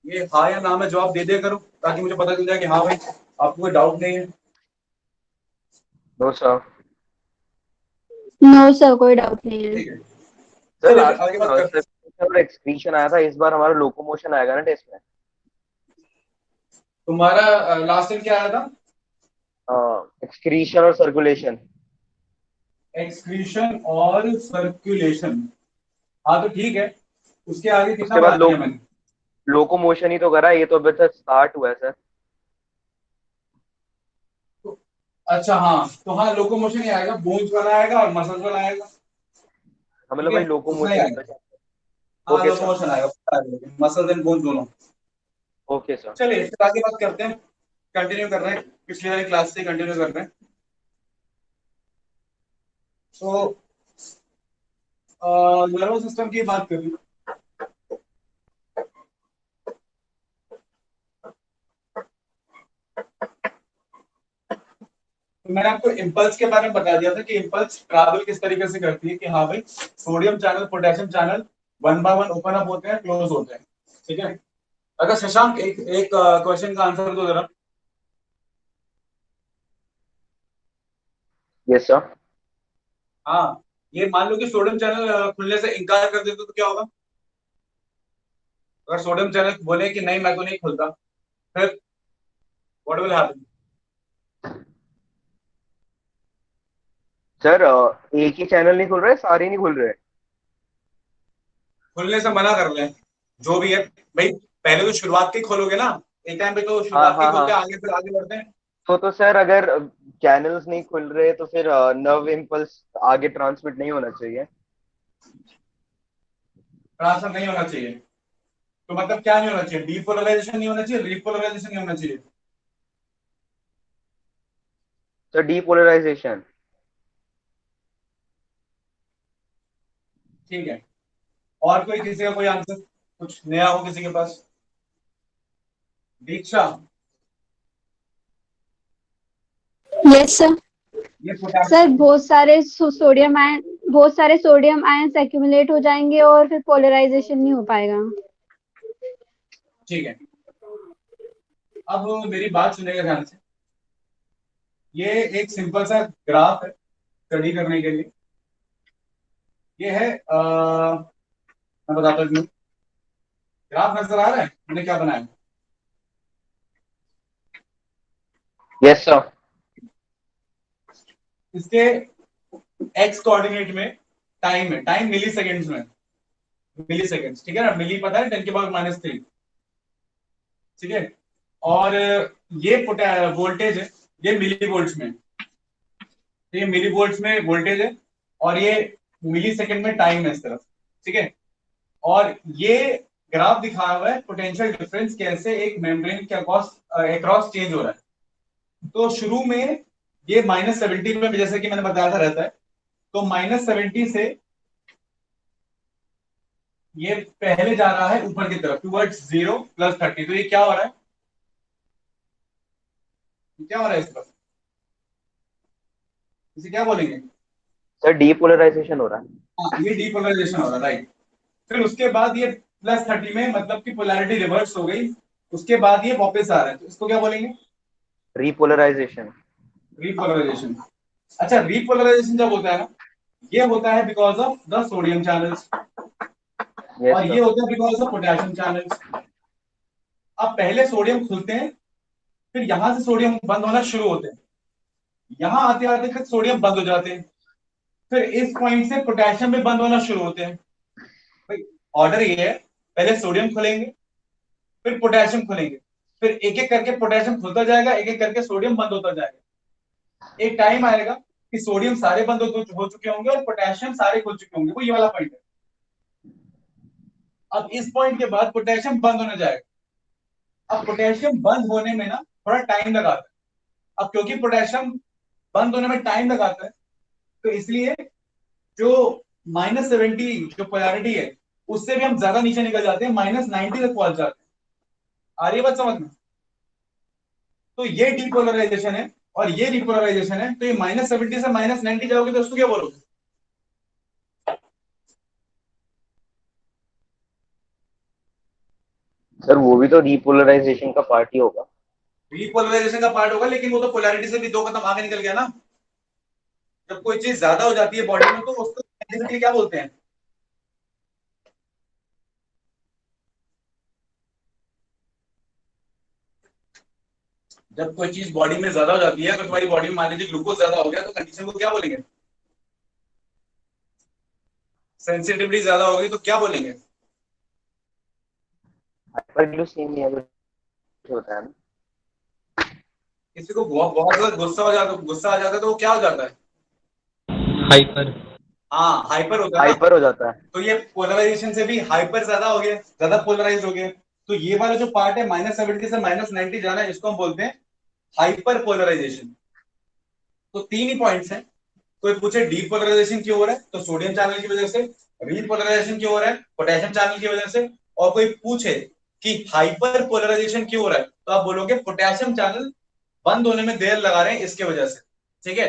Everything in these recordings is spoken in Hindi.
ये हाँ या ना में जवाब दे दिया करो ताकि मुझे पता चल जाए कि हाँ भाई आपको कोई डाउट नहीं है। No sir. नो सर, कोई डाउट नहीं है। ठीक है, सर चलिए फिर लास्ट आगे टाइम बात करते सर्कुलेशन और एक्सक्रीशन आया था, इस बार हमारा लोकोमोशन आएगा ना टेस्ट में? हैं। तुम्हारा लास्ट टाइम क्या आया था? एक्सक्रीशन और सर्कुलेशन। एक्सक्रीशन और सर्कुलेशन। हाँ तो ठीक है, उसके आगे कितना उसके बाद पढ़ा दिया मैंने? लोकोमोशन ही तो करा, ये तो अभी तक स्टार्ट हुआ है सर। तो, अच्छा हाँ, तो हाँ लोकोमोशन ही आएगा, बोन्स वाला आएगा और मसल्स वाला आएगा। हाँ ठीक मतलब है, भाई उतना ही लोकोमोशन आएगा। है। हाँ ओके सर। लोकोमोशन आएगा, मसल्स एंड बोन्स दोनों। Okay sir. चलिए फिर आगे बात करते हैं, कंटिन्यू कर रहे हैं, पिछली वाली क्लास से कंटिन्यू कर रहे हैं। तो नर्वस सिस्टम की बात करें तो मैंने आपको इम्पल्स के बारे में बता दिया था कि इम्पल्स ट्रैवल किस तरीके से करती है कि हाँ भाई sodium channel potassium channel one by one open up होते हैं, क्लोज होते हैं। ठीक है, अगर शशांक एक एक क्वेश्चन का आंसर दो जरा। Yes sir. हाँ, ये मान लो कि सोडियम चैनल खुलने से इनकार कर देते तो क्या होगा? अगर सोडियम चैनल बोले कि नहीं मैं तो नहीं खुलता, फिर व्हाट विल हैपन? सर एक ही चैनल नहीं खुल रहा है, सारे नहीं खुल रहे? खुलने से मना कर लें, जो भी है भाई। पहले तो शुरुआत के ही खोलोगे ना, एक टाइम पे तो हाँ शुरुआत के ही हाँ खोलते हैं, हाँ। आगे फिर आगे बढ़ते हैं। तो सर अगर चैनल्स नहीं खुल रहे तो फिर नर्व इम्पल्स आगे ट्रांसमिट नहीं होना चाहिए? ट्रांसफर नहीं होना चाहिए, तो मतलब क्या नहीं होना चाहिए? डीपोलराइजेशन नहीं होना चाहिए, रिपोलराइजेशन नहीं होना चाहिए। Sir depolarization. ठीक है, और कोई किसी का कोई आंसर कुछ नया हो किसी के पास? दीक्षा, यस सर। ये सर पोटेशियम। बहुत सारे सोडियम आयंस एक्यूमुलेट हो जाएंगे और फिर पोलराइजेशन नहीं हो पाएगा। ठीक है, अब मेरी बात सुनेगा ध्यान से। ये एक सिंपल सा ग्राफ है स्टडी करने के लिए। ये है मैं बताता हूँ। ग्राफ नजर आ रहा है मैंने क्या बनाया? Yes sir. इसके एक्स कोऑर्डिनेट में टाइम है, टाइम मिली सेकेंड्स में, मिली सेकेंड्स, ठीक है ना? मिली पता है 10⁻³ ठीक है। और ये वोल्टेज है, ये मिली वोल्ट्स में, तो ये मिली वोल्ट्स में वोल्टेज है, और ये मिली सेकेंड में टाइम है इस तरफ। ठीक है, और ये ग्राफ दिखाया हुआ है पोटेंशियल डिफरेंस कैसे एक मेम्ब्रेन के अक्रॉस अक्रॉस चेंज हो रहा है। तो शुरू में ये -70 में जैसे कि मैंने बताया था रहता है, तो -70 से ये पहले जा रहा है ऊपर की तरफ टूवर्ड्स 0 + 30। तो ये क्या हो रहा है? ये क्या हो रहा है इस तरफ? इसे क्या बोलेंगे? सर डीपोलराइजेशन हो रहा है। हाँ, ये डीपोलराइजेशन हो रहा है, राइट। फिर उसके बाद ये +30 में मतलब कि पोलैरिटी रिवर्स हो गई, उसके बाद ये वापस आ रहा है, तो इसको क्या बोलेंगे? रीपोलराइजेशन। रिपोलराइजेशन। अच्छा, रिपोलराइजेशन जब होता है ना, ये होता है because of the sodium channels, yes और ये सर। होता है बिकॉज ऑफ पोटेशियम चैनल्स। अब पहले सोडियम खुलते हैं, फिर यहां से सोडियम बंद होना शुरू होते हैं, यहां आते आते फिर सोडियम बंद हो जाते हैं, फिर इस पॉइंट से पोटेशियम भी बंद होना शुरू होते हैं। भाई ऑर्डर ये है, पहले सोडियम खुलेंगे, फिर पोटेशियम खुलेंगे, फिर एक एक करके पोटेशियम खुलता जाएगा, एक एक करके सोडियम बंद होता जाएगा। एक टाइम आएगा कि सोडियम सारे बंद हो चुके होंगे और पोटेशियम सारे खुल चुके होंगे, वो ये वाला पॉइंट है। अब इस पॉइंट के बाद पोटेशियम बंद होने जाएगा। अब पोटेशियम बंद होने में ना थोड़ा टाइम लगाता है। अब क्योंकि पोटेशियम बंद होने में टाइम लगाता है, तो इसलिए जो -70 जो पोलैरिटी है उससे भी हम ज्यादा नीचे निकल जाते हैं, -90 तक पहुंच जाते हैं। आ रही है बात समझ में? तो ये डीपोलराइजेशन है और ये रिपोलराइजेशन है। तो ये -70 से -90 जाओगे तो उसको क्या बोलोगे? सर वो भी तो रिपोलराइजेशन का पार्ट ही होगा। रिपोलराइजेशन का पार्ट होगा, लेकिन वो तो पोलैरिटी से भी दो कदम आगे निकल गया ना। जब कोई चीज ज्यादा हो जाती है बॉडी में तो उसको साइंटिफिकली क्या बोलते हैं? जब कोई चीज बॉडी में ज्यादा हो जाती है, अगर तुम्हारी बॉडी में मान लीजिए ग्लूकोज ज्यादा हो गया, तो कंडीशन को क्या बोलेंगे? सेंसिटिविटी ज्यादा हो गई तो क्या बोलेंगे? हाइपरग्लाइसीमिया कुछ होता है ना। किसी को बहुत बहुत ज्यादा गुस्सा आ जाता है तो वो क्या हो जाता है? हाइपर। हाँ, हाइपर होता है ना। हाइपर हो जाता है। तो ये पोलराइजेशन से भी हाइपर ज्यादा हो गया, ज्यादा पोलराइज हो गया। तो ये वाला जो पार्ट है -70 से -90 जाना है, इसको हम बोलते हैं हाइपर पोलराइजेशन। तो तीन ही पॉइंट्स हैं। कोई पूछे डीपोलराइजेशन क्यों हो रहा है, तो सोडियम चैनल की वजह से। रीपोलराइजेशन क्यों हो रहा है, पोटेशियम चैनल की वजह से। और कोई पूछे कि हाइपर पोलराइजेशन क्यों हो रहा है, तो आप बोलोगे पोटेशियम चैनल बंद होने में देर लगा रहे हैं इसके वजह से। ठीक है।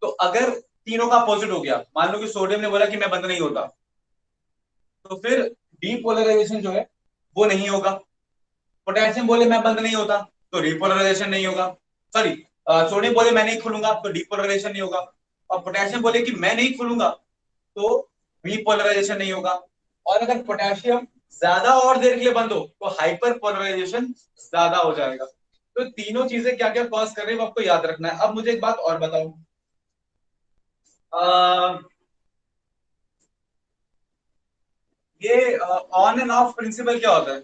तो अगर तीनों का अपोजिट हो गया, मान लो कि सोडियम ने बोला कि मैं बंद नहीं होता, तो फिर डीपोलराइजेशन जो है वो नहीं होगा। पोटेशियम बोले मैं बंद नहीं होता, तो रिपोलराइजेशन नहीं होगा। सॉरी, सोडियम बोले मैं नहीं खुलूंगा, तो डीपोलराइजेशन नहीं होगा। और पोटेशियम बोले कि मैं नहीं खुलूंगा, तो रिपोलराइजेशन नहीं होगा। और अगर पोटेशियम ज्यादा और देर के लिए बंद हो, तो हाइपर पोलराइजेशन ज्यादा हो जाएगा। तो तीनों चीजें क्या क्या कॉज कर रही है वो आपको याद रखना है। अब मुझे एक बात और बताओ, ये ऑन एंड ऑफ प्रिंसिपल क्या होता है?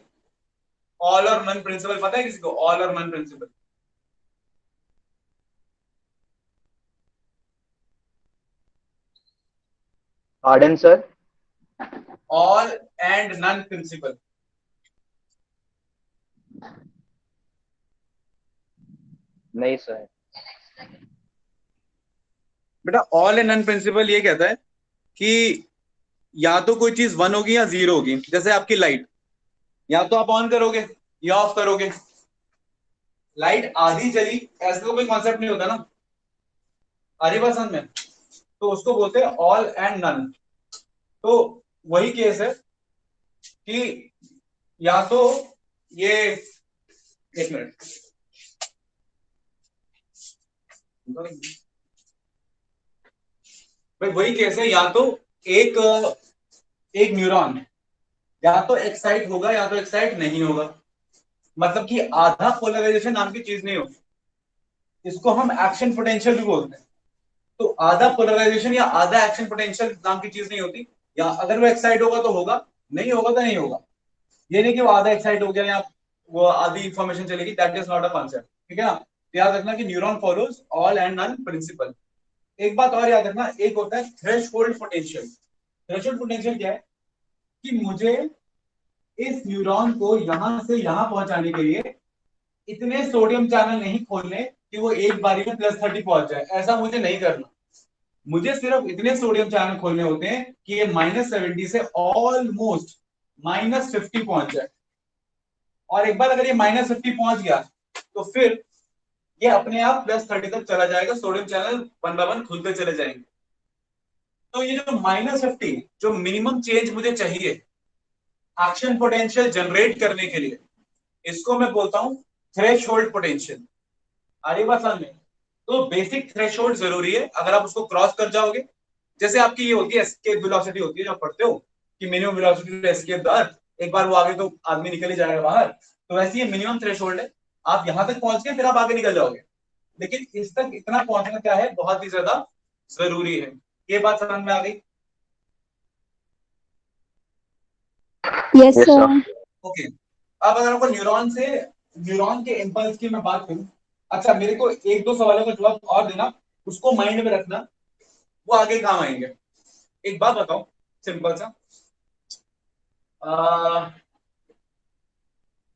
ऑल और नन प्रिंसिपल पता है किसी को? ऑल और none principle. Harden sir. All and none principle. नहीं सर। बेटा, ऑल एंड नन प्रिंसिपल ये कहता है कि या तो कोई चीज 1 होगी या 0 होगी। जैसे आपकी लाइट, या तो आप ऑन करोगे या ऑफ करोगे। लाइट आधी जली, ऐसा तो कोई कॉन्सेप्ट नहीं होता ना। आधी बात समझ में? तो उसको बोलते हैं ऑल एंड नन। तो वही केस है कि या तो ये, एक मिनट भाई, वही केस है, या तो एक एक न्यूरॉन या तो एक्साइट होगा या तो एक्साइट नहीं होगा। मतलब कि आधा पोलराइजेशन नाम की चीज नहीं होती, इसको हम एक्शन पोटेंशियल भी बोलते हैं। तो आधा पोलराइजेशन या आधा एक्शन पोटेंशियल नाम की चीज नहीं होती। या अगर वो एक्साइट होगा तो होगा, नहीं होगा तो नहीं होगा। ये नहीं कि वो आधा एक्साइट हो गया या वो आधी इंफॉर्मेशन चलेगी, that is not a concept. ठीक है ना? तो याद रखना कि neuron follows all and none principle. एक बात और याद रखना, एक होता है थ्रेशोल्ड पोटेंशियल। थ्रेशोल्ड पोटेंशियल क्या है? कि मुझे इस न्यूरॉन को यहां से यहां पहुंचाने के लिए इतने सोडियम चैनल नहीं खोलने कि वो एक बारी में +30 पहुंच जाए। ऐसा मुझे नहीं करना। मुझे सिर्फ इतने सोडियम चैनल खोलने होते हैं कि ये -70 से ऑलमोस्ट -50 पहुंच जाए। और एक बार अगर ये -50 पहुंच गया, तो फिर ये अपने आप +30 तक चला जाएगा, sodium channel one by one खुलते चले जाएंगे। तो ये जो -50, जो मिनिमम चेंज मुझे चाहिए एक्शन पोटेंशियल जनरेट करने के लिए, इसको मैं बोलता हूं थ्रेशोल्ड पोटेंशियल। आगे बात समझ में? तो बेसिक थ्रेशोल्ड जरूरी है, अगर आप उसको क्रॉस कर जाओगे, जैसे आपकी ये होती है एस्केप वेलोसिटी होती है जो आप पढ़ते हो कि minimum velocity to escape the earth, एक बार वो आगे तो आदमी निकल ही जाएगा बाहर। तो वैसे ये मिनिमम थ्रेशोल्ड है। आप यहां तक पहुंच गए फिर आप आगे निकल जाओगे, लेकिन इस तक इतना पहुंचना क्या है, बहुत ही ज्यादा जरूरी है। ये बात समझ में आ गई? Yes yes sir. Sir. Okay. अब अगर आपको न्यूरॉन के इम्पल्स की मैं बात करूं, अच्छा मेरे को एक दो सवालों का जवाब और देना, उसको माइंड में रखना, वो आगे काम आएंगे। एक बात बताओ, सिंपल सा,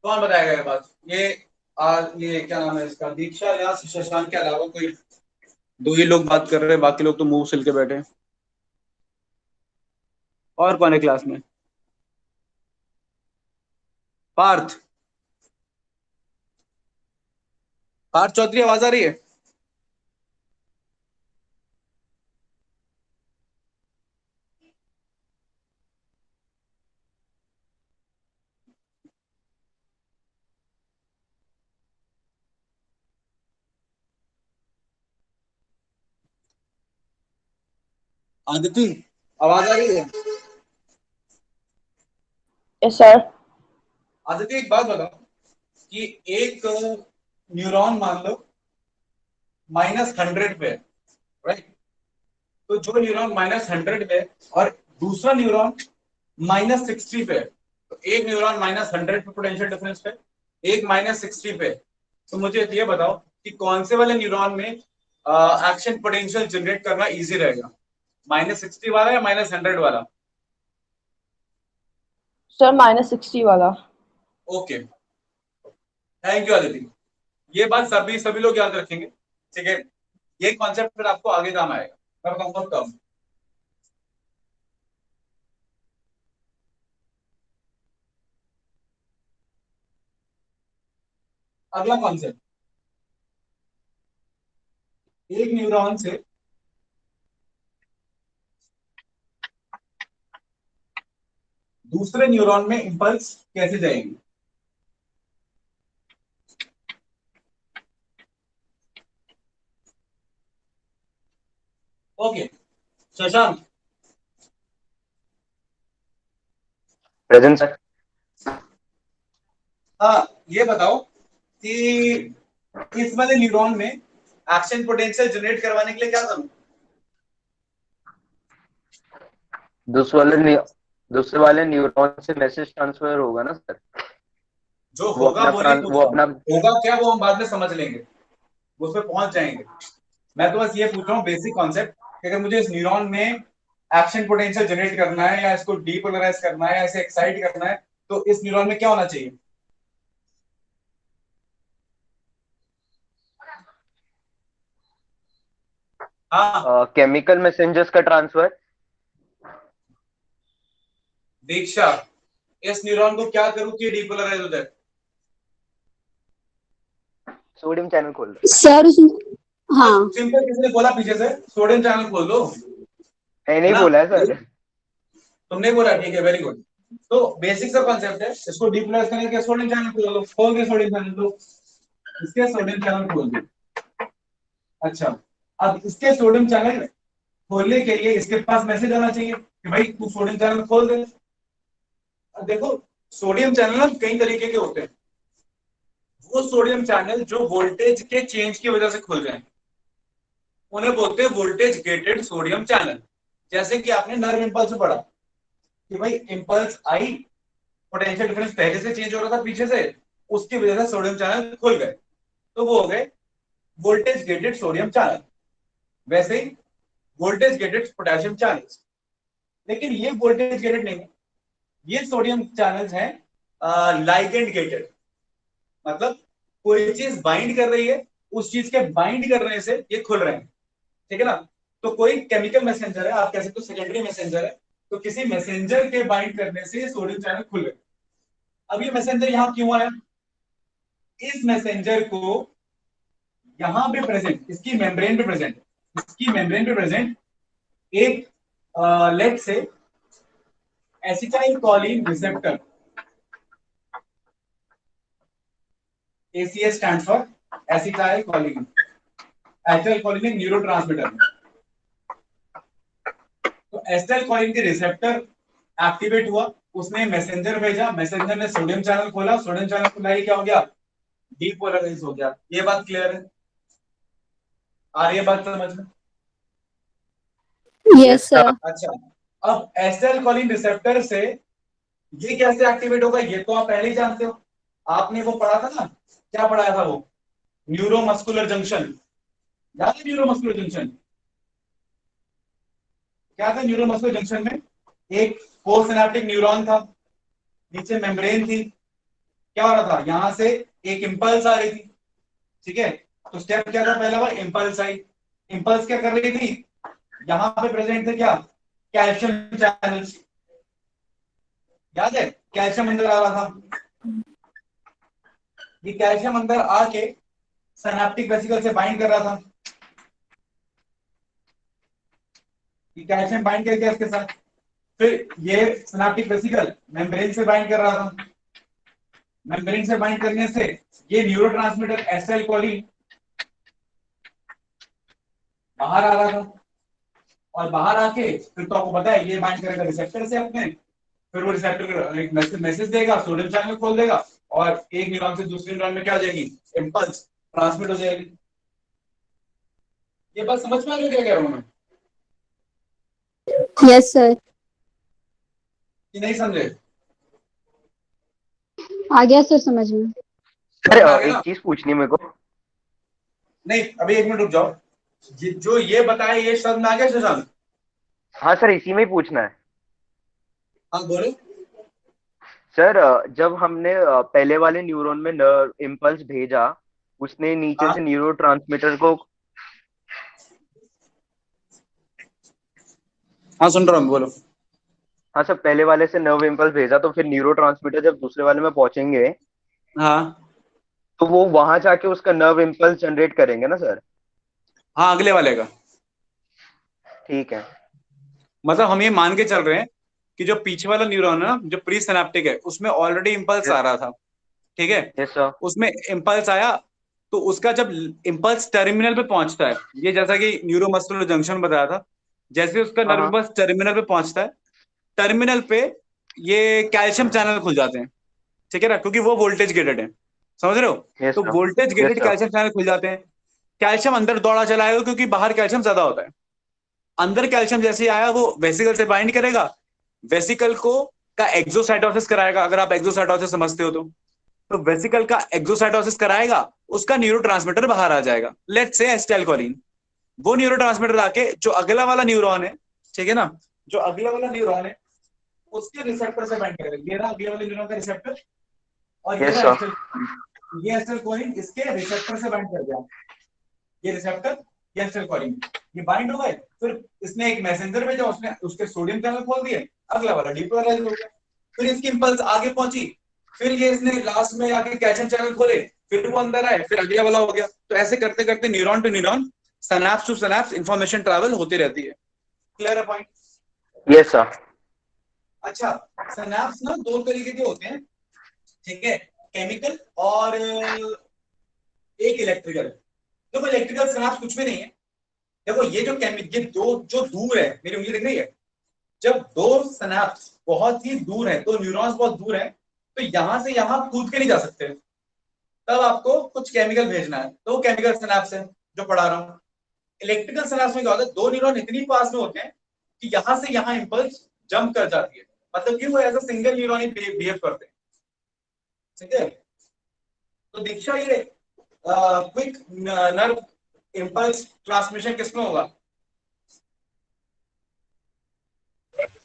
कौन बताएगा ये बात? ये क्या नाम है इसका, दीक्षा या शशांक के अलावा कोई दो ही लोग बात कर रहे हैं, बाकी लोग तो मुंह सिल के बैठे हैं। और कौन है क्लास में? पार्थ। पार्थ चौधरी, आवाज आ रही है? आदिति, आवाज आ रही है? Yes sir. आदिति, एक बात बताओ कि एक न्यूरॉन मान लो -100 पे है, राइट? तो जो न्यूरॉन -100 पे है और दूसरा न्यूरॉन -60 पे है, तो एक न्यूरॉन -100 पे पोटेंशियल डिफरेंस पे, एक -60 पे है। तो मुझे ये बताओ कि कौन से वाले न्यूरॉन में एक्शन पोटेंशियल जनरेट करना इजी रहेगा, -60 वाला या -100 वाला? सर -60 वाला। Okay, thank you Aditi. ये बात सभी लोग याद रखेंगे, ठीक है? ये कॉन्सेप्ट फिर आपको आगे काम आएगा, मैं बताऊंगा कब। अगला कॉन्सेप्ट, एक न्यूरॉन से दूसरे न्यूरॉन में इंपल्स कैसे जाएगी? ओके, शशांक। Present sir. हाँ, ये बताओ कि इस वाले न्यूरॉन में एक्शन पोटेंशियल जनरेट करवाने के लिए क्या करूं? दूसरे वाले न्यूरॉन से मैसेज ट्रांसफर होगा ना सर? जो वो होगा अपना वो नहीं पूछ वो रहा अपना हूं, होगा क्या वो हम बाद में समझ लेंगे, उस पर पहुंच जाएंगे। मैं तो बस ये पूछ रहा हूँ बेसिक कॉन्सेप्ट कि अगर मुझे इस न्यूरॉन में एक्शन पोटेंशियल जनरेट करना है या इसको डीपोलराइज करना है या इसे एक्साइट करना है, तो इस न्यूरॉन में क्या होना चाहिए? हाँ केमिकल मैसेंजर्स का ट्रांसफर। दीक्षा, इस न्यूरॉन को क्या करूं कि डीपोलराइज हो जाए? सोडियम चैनल खोल दो सर उसमें, हाँ सिंपल, किसी ने बोला पीछे से सोडियम चैनल खोल दो? है, नहीं ना? बोला है सर। तुमने बोला, ठीक है, वेरी गुड। तो बेसिक सा कॉन्सेप्ट है, इसको डीपोलराइज करने के सोडियम चैनल खोल दो, खोल के सोडियम चैनल दो, इसके सोडियम चैनल खोल दो। अच्छा, अब इसके सोडियम चैनल खोलने के लिए इसके पास मैसेज आना चाहिए कि भाई तू सोडियम चैनल खोल दे। अब देखो, सोडियम चैनल ना कई तरीके के होते हैं। वो सोडियम चैनल जो वोल्टेज के चेंज की वजह से खुल जाए उन्हें बोलते हैं वोल्टेज गेटेड सोडियम चैनल। जैसे कि आपने नर्व इंपल्स में पढ़ा कि भाई इंपल्स आई, पोटेंशियल डिफरेंस पहले से चेंज हो रहा था पीछे से, उसकी वजह से सोडियम चैनल खुल गए, तो वो हो गए वोल्टेज गेटेड सोडियम चैनल। वैसे ही वोल्टेज गेटेड पोटेशियम चैनल्स, लेकिन ये वोल्टेज गेटेड नहीं है, ये सोडियम चैनल्स हैं लाइगेंड गेटेड। मतलब कोई चीज बाइंड कर रही है, उस चीज के बाइंड करने से ये खुल रहे हैं, ठीक है ना? तो कोई केमिकल मैसेंजर है, आप कह सकते हो सेकेंडरी मैसेंजर है, तो किसी मैसेंजर के बाइंड करने से सोडियम चैनल खुल गए। अब ये मैसेंजर यहां क्यों आया? इस मैसेंजर को यहां पे प्रेजेंट, इसकी मेम्ब्रेन पे प्रेजेंट, इसकी मेम्ब्रेन पे प्रेजेंट एक लेट से acetyl choline receptor, ACS stands for acetyl choline. Acetyl choline एक न्यूरोट्रांसमीटर है। तो एसिटाइल कोलिन के रिसेप्टर एक्टिवेट हुआ, उसने मैसेंजर भेजा, मैसेंजर ने सोडियम चैनल खोला, सोडियम चैनल खुला, क्या हो गया? डीपोलराइज हो गया। ये बात क्लियर है? आ रही है बात समझ में? Yes sir. अच्छा, अब एसिटाइल कोलिन रिसेप्टर से ये कैसे एक्टिवेट होगा ये तो आप पहले ही जानते हो, आपने वो पढ़ा था ना, क्या पढ़ाया था वो? न्यूरोमस्कुलर जंक्शन, याद है? न्यूरोमस्कुलर जंक्शन क्या था? न्यूरोमस्कुलर जंक्शन में एक पोस्ट सिनेप्टिक न्यूरॉन था, नीचे मेम्ब्रेन थी, क्या हो रहा था? यहां से एक इंपल्स आ रही थी, ठीक है? तो स्टेप क्या था? पहला बार इंपल्स आई, इंपल्स क्या कर रही थी? यहां पे प्रेजेंट थे क्या? कैल्शियम चैनल्स, याद है? कैल्शियम अंदर आ रहा था, ये कैल्शियम अंदर आके सिनेप्टिक वेसिकल से बाइंड कर रहा था, ये कैल्शियम बाइंड करके इसके साथ, फिर ये सिनेप्टिक वेसिकल मेम्ब्रेन से बाइंड कर रहा था, मेम्ब्रेन से बाइंड करने से ये न्यूरोट्रांसमीटर एसिटाइल कोलिन बाहर आ रहा था, और बाहर आके फिर तो आपको पता है ये बाइंड करेगा रिसेप्टर से अपने, फिर वो रिसेप्टर एक मैसेज देगा, सोडियम चैनल खोल देगा और एक न्यूरॉन से दूसरे न्यूरॉन में क्या हो जाएगी, इम्पल्स ट्रांसमिट हो जाएगी। ये बात समझ में आ रही है क्या कह रहा हूं मैं यस सर। कि नहीं समझे? आ गया सर समझ में। समझ में आ सर गया एक ना? चीज पूछनी है मेरे को। नहीं अभी 1 मिनट रुक जाओ। जो ये बताया ये शब्द में आ गया शशांक? हाँ सर, इसी में ही पूछना है। हाँ बोलो। सर जब हमने पहले वाले न्यूरॉन में नर्व इम्पल्स भेजा, उसने नीचे हाँ से न्यूरोट्रांसमीटर को। हाँ सुन रहा हूँ बोलो। हाँ सर, पहले वाले से नर्व इम्पल्स भेजा तो फिर न्यूरोट्रांसमीटर जब दूसरे वाले में पहुंचेंगे हाँ तो वो वहां जाके उसका नर्व इम्पल्स जनरेट करेंगे ना सर? हाँ अगले वाले का। ठीक है। मतलब हम ये मान के चल रहे हैं कि जो पीछे वाला न्यूरॉन है ना, जो प्री सिनेप्टिक है, उसमें ऑलरेडी इम्पल्स आ रहा था, ठीक है? Yes sir. उसमें इम्पल्स आया तो उसका जब इम्पल्स टर्मिनल पे पहुंचता है, ये जैसा कि न्यूरोमस्कुलर जंक्शन बताया था, जैसे उसका हाँ नर्व हाँ। इम्पल्स टर्मिनल पे पहुंचता है, टर्मिनल पे ये कैल्शियम चैनल खुल जाते हैं, ठीक है ना, क्योंकि वो वोल्टेज गेटेड है, समझ रहे हो? यस तो sir. Voltage yes gated sir. Calcium channel खुल जाते हैं, कैल्शियम अंदर दौड़ा चला आएगा क्योंकि बाहर कैल्शियम ज्यादा होता है। अंदर कैल्शियम जैसे ही आया वो वेसिकल से बाइंड करेगा, वेसिकल को का एक्सोसाइटोसिस कराएगा, अगर आप एक्सोसाइटोसिस समझते हो तो वेसिकल का एक्सोसाइटोसिस कराएगा, उसका न्यूरोट्रांसमीटर बाहर आ जाएगा, लेट्स से एसिटाइलकोलिन। वो न्यूरोट्रांसमीटर आके जो अगला वाला न्यूरॉन है, ठीक है ना, जो अगला वाला न्यूरॉन है उसके रिसेप्टर से बाइंड करेगा। ये रहा अगले वाले न्यूरॉन का रिसेप्टर और यस सर। ये एसिटाइलकोलिन इसके रिसेप्टर से बाइंड कर दिया। ये रिसेप्टर ये एसिटाइलकोलिन ये बाइंड हो गए, फिर इसने एक मैसेंजर भेजा, उसने उसके सोडियम चैनल खोल दिए, अगला वाला डिपोलराइज हो गया, फिर इसकी इंपल्स आगे पहुंची, फिर ये इसने लास्ट में आके कैल्शियम चैनल खोले, फिर वो अंदर आए, फिर अगला वाला हो गया। तो ऐसे करते करते neuron to neuron, synapse to synapse information travel होती रहती है। क्लियर है पॉइंट? Yes sir. अच्छा, सिनैप्स ना दो तरीके के होते हैं, ठीक है, केमिकल और एक इलेक्ट्रिकल। देखो इलेक्ट्रिकल सिनैप्स कुछ भी नहीं है। देखो ये जो केमिकल, ये दो जो दूर है, मेरी उंगली दिख रही है, जब दो सिनैप्स बहुत ही दूर है, तो न्यूरॉन्स बहुत दूर है, तो यहां से यहां कूद के नहीं जा सकते, तब आपको कुछ केमिकल भेजना है, तो वो केमिकल सिनैप्स है जो पढ़ा रहा हूं। इलेक्ट्रिकल सिनैप्स में क्या होता है, दो न्यूरॉन इतनी पास में होते हैं कि यहां से यहां इंपल्स जंप कर जाती है, मतलब कि वो एज अ सिंगल न्यूरॉन ही बिहेव करते हैं, ठीक है? तो दीक्षा ये क्विक नर्व इंपल्स ट्रांसमिशन किसमें होगा?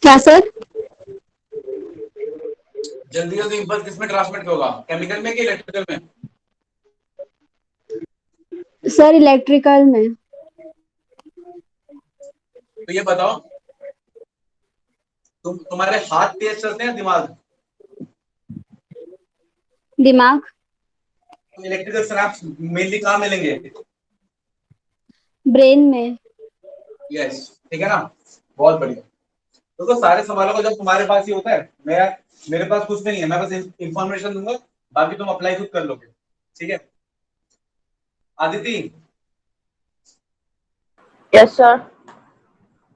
क्या सर? जल्दी जल्दी इंपल्स किसमें ट्रांसमिट होगा, केमिकल में कि इलेक्ट्रिकल में? सर इलेक्ट्रिकल में। तो ये बताओ, तुम्हारे हाथ तेज चलते हैं दिमाग? दिमाग। तो इलेक्ट्रिकल सिनैप्स मेनली कहाँ मिलेंगे? ब्रेन में। यस, ठीक है ना, बहुत बढ़िया। तो सारे सवालों का जब तुम्हारे पास ही होता है, मेरे पास कुछ नहीं है, मैं बस इंफॉर्मेशन दूंगा, बाकी तुम अप्लाई खुद कर लोगे, ठीक है? Aditi, yes sir.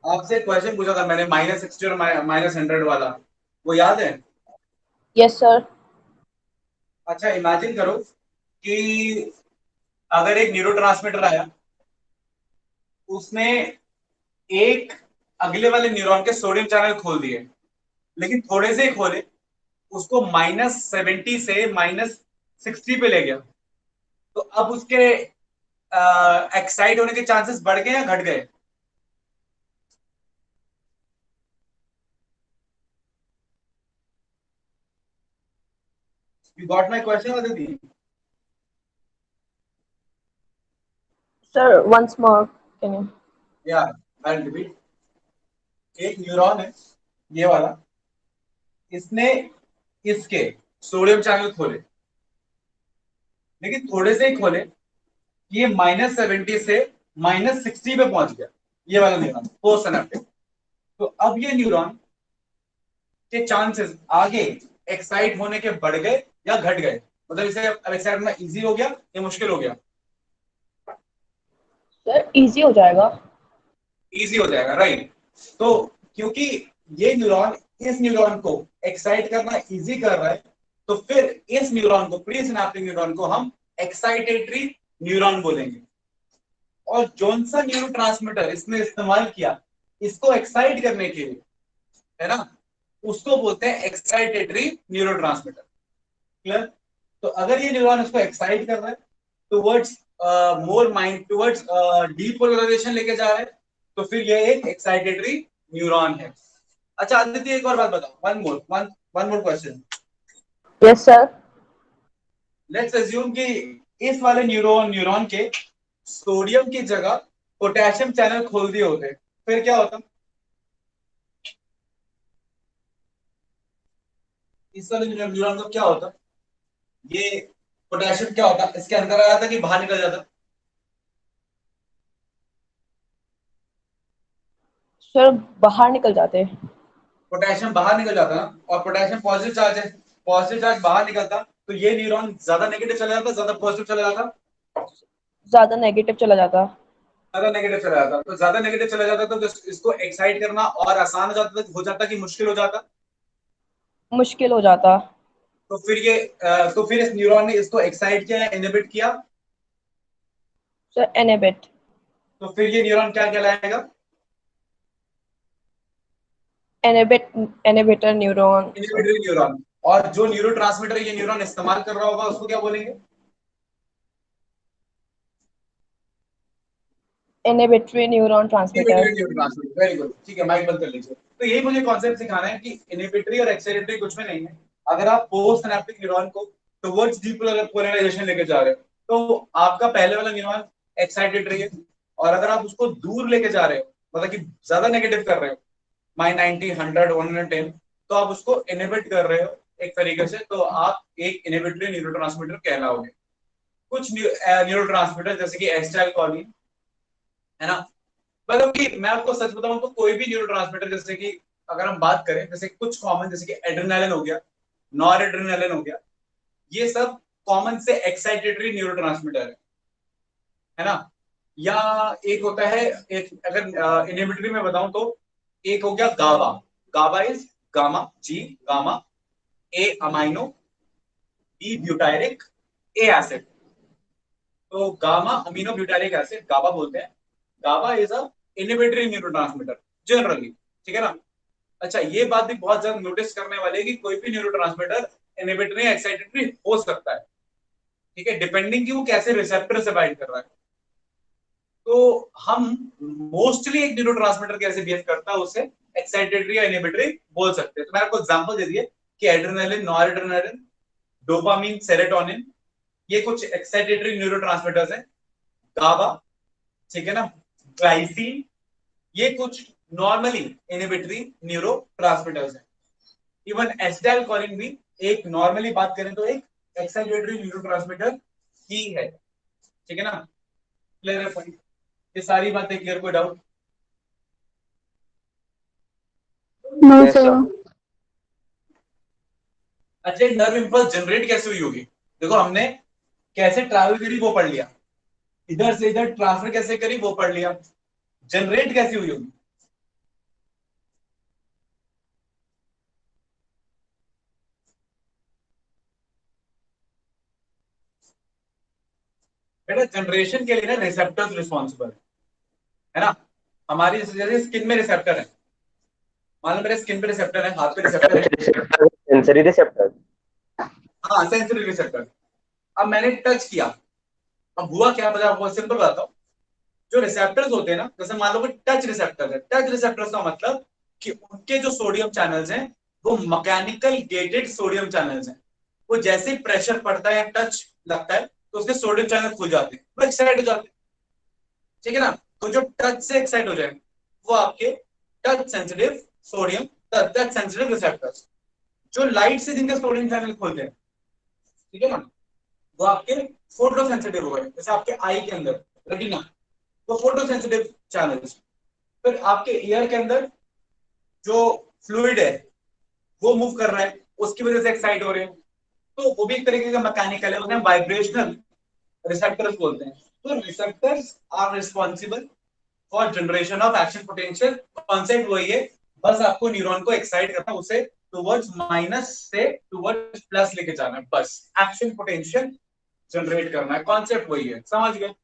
आपसे एक क्वेश्चन पूछा था मैंने, -60 और -100 वाला, वो याद है? Yes sir. अच्छा इमेजिन करो कि अगर एक न्यूरोट्रांसमीटर आया, उसने एक अगले वाले न्यूरॉन के सोडियम चैनल खोल दिए, लेकिन थोड़े से ही खोले, उसको -70 से -60 पे ले गया, तो अब उसके एक्साइट होने के चांसेस बढ़ गए या घट गए? You got my question Aditi? Sir once more can you? या आई रिपीट, एक न्यूरॉन है ये वाला, इसने इसके सोडियम चैनल खोले, लेकिन थोड़े से ही खोले, ये -70 से -60 पे पहुंच गया, ये वाला न्यूरॉन पोस्ट सिनेप्टिक। तो अब ये न्यूरॉन के चांसेस आगे एक्साइट होने के बढ़ गए या घट गए? मतलब इसे अब एक्साइट होना इजी हो गया या मुश्किल हो गया? सर इजी हो जाएगा। इजी हो जाएगा, राइट। तो क्योंकि ये न्यूरॉन इस न्यूरॉन को एक्साइट करना इजी कर रहा है, तो फिर इस न्यूरॉन को, प्री सिनेप्टिक न्यूरॉन को हम एक्साइटेटरी न्यूरॉन बोलेंगे। और कौन सा न्यूरोट्रांसमीटर इसने इस्तेमाल किया इसको एक्साइट करने के लिए, है ना, उसको बोलते हैं एक्साइटेटरी न्यूरोट्रांसमीटर। क्लियर? तो अगर ये न्यूरॉन इसको एक्साइट कर रहा है towards more mind, towards depolarization लेके जा रहा है, तो फिर ये एक एक्साइटेटरी न्यूरॉन है। अच्छा आदित्य, एक और बात बताओ, one more question. Yes, sir. Let's assume कि इस वाले न्यूरॉन के सोडियम की जगह पोटेशियम चैनल खोल दिए होते, फिर क्या होता? इस वाले न्यूरॉन का क्या होता? ये पोटेशियम क्या होता, इसके अंदर आ जाता कि बाहर निकल जाता? सर बाहर निकल जाते। पोटेशियम बाहर निकल जाता ना, और पोटेशियम पॉजिटिव चार्ज है, पॉजिटिव चार्ज बाहर निकलता, तो ये न्यूरॉन ज्यादा नेगेटिव चला जाता, ज्यादा पॉजिटिव चला जाता? ज्यादा नेगेटिव चला जाता। ज्यादा नेगेटिव चला जाता। तो ज्यादा नेगेटिव चला जाता तो इसको एक्साइट करना और आसान हो जाता कि मुश्किल हो जाता? मुश्किल हो जाता। तो फिर तो फिर इस न्यूरॉन ने इसको एक्साइट किया या इनहिबिट किया? Sir inhibit. तो फिर ये न्यूरॉन क्या कहलाएगा? Inhibitor neuron. Inhibitory neuron. और जो न्यूरोट्रांसमीटर ये न्यूरॉन इस्तेमाल कर रहा होगा उसको क्या बोलेंगे? Inhibitory neuron transmitter. Very good, ठीक है, माइक बंद कर लीजिए। तो यही मुझे कॉन्सेप्ट सिखाना है कि इनहिबिटरी और एक्साइटेटरी कुछ में नहीं है। अगर आप पोस्ट सिनेप्टिक न्यूरॉन को टुवर्ड्स डीपोलराइजेशन लेके जा रहे हो, तो आपका पहले वाला न्यूरॉन एक्साइटेटरी है, और अगर आप उसको दूर लेके जा रहे हो, मतलब कि ज्यादा नेगेटिव कर रहे हो, -90, 100, 110, तो आप उसको इनहिबिट कर रहे हो एक तरीके से, तो आप एक इनहिबिटरी न्यूरोट्रांसमीटर कहलाओगे। कुछ न्यूरोट्रांसमीटर जैसे कि एसिटाइलकोलिन, है ना, मतलब कि मैं आपको सच बताऊं तो कोई भी न्यूरोट्रांसमीटर, जैसे कि अगर हम बात करें, जैसे कुछ कॉमन, जैसे कि एड्रेनालिन हो गया, नॉर एड्रेनालिन हो गया, ये सब कॉमन से एक्साइटेटरी न्यूरोट्रांसमीटर है ना। या एक होता है, एक अगर इनहिबिटरी में बताऊं तो एक हो गया GABA. GABA is gamma, G gamma, A amino, B butyric, A acid. तो gamma amino butyric acid GABA बोलते हैं। GABA is a inhibitory neurotransmitter generally, ठीक है ना। अच्छा, ये बात भी बहुत ज्यादा नोटिस करने वाली है कि कोई भी न्यूरोट्रांसमीटर इनहिबिटरी एक्साइटेटरी हो सकता है, ठीक है, डिपेंडिंग कि वो कैसे रिसेप्टर से बाइंड कर रहा है। तो हम मोस्टली एक न्यूरोट्रांसमीटर कैसे बिहेव करता है उसे एक्साइटेटरी या इनहिबिटरी बोल सकते हैं। तो मैंने आपको एग्जांपल दे दिए कि एड्रेनालिन, नॉरएड्रेनालिन, डोपामिन, सेरोटोनिन, ये कुछ एक्साइटेटरी न्यूरोट्रांसमीटर्स हैं। गाबा, ठीक है ना, ग्लाइसिन, ये कुछ नॉर्मली इनहिबिटरी न्यूरोट्रांसमीटर्स हैं। इवन एसिटाइलकोलिन भी एक नॉर्मली बात करें तो एक एक्साइटेटरी न्यूरोट्रांसमीटर ही है, ठीक है ना। क्लियर है पॉइंट? ये सारी बातें क्लियर? कोई doubt? No Yes, sir. sir. अच्छा, नर्व इंपल्स जनरेट कैसे हुई होगी? देखो, हमने कैसे ट्रैवल करी वो पढ़ लिया, इधर से इधर ट्रांसफर कैसे करी वो पढ़ लिया, जनरेट कैसे हुई होगी? बेटा, जनरेशन के लिए ना रिसेप्टर्स रिस्पॉन्सिबल है ना। हमारी जैसे स्किन में रिसेप्टर है, मान लो मेरे स्किन पे रिसेप्टर है, हाथ पे रिसेप्टर है, सेंसरी रिसेप्टर। हाँ सेंसरी रिसेप्टर। अब मैंने टच किया, अब हुआ क्या, मैं आपको सिंपल बताता हूँ। जो रिसेप्टर्स होते हैं ना, जैसे मान लो कि टच रिसेप्टर है, टच रिसेप्टर्स का मतलब कि उनके जो सोडियम चैनल्स हैं वो मैकेनिकल गेटेड सोडियम चैनल्स हैं। वो जैसे ही प्रेशर पड़ता है या टच लगता है तो उसके सोडियम चैनल खुल जाते हैं, वो एक्साइट हो जाते हैं, ठीक है ना। तो जो टच से एक्साइट हो जाए वो आपके touch sensitive sodium, touch sensitive receptors. जो लाइट से जिनके सोडियम चैनल खोलते हैं, ठीक है ना, वो आपके फोटो सेंसिटिव हो गए, जैसे आपके आई के अंदर रेटिना, वो फोटो सेंसिटिव चैनल्स। फिर आपके ईयर के अंदर जो फ्लूइड है वो मूव कर रहा है, उसकी वजह से एक्साइट हो रहे हैं, तो वो भी एक तरीके का मैकेनिकल है, उन्हें वाइब्रेशनल रिसेप्टर्स बोलते हैं। तो receptors are responsible for generation of action potential. Concept वही है, बस आपको न्यूरॉन को एक्साइट करना, उसे टुवर्ड्स माइनस से टुवर्ड्स प्लस लेके जाना है, बस एक्शन पोटेंशियल जनरेट करना है, कॉन्सेप्ट वही है, समझ गए?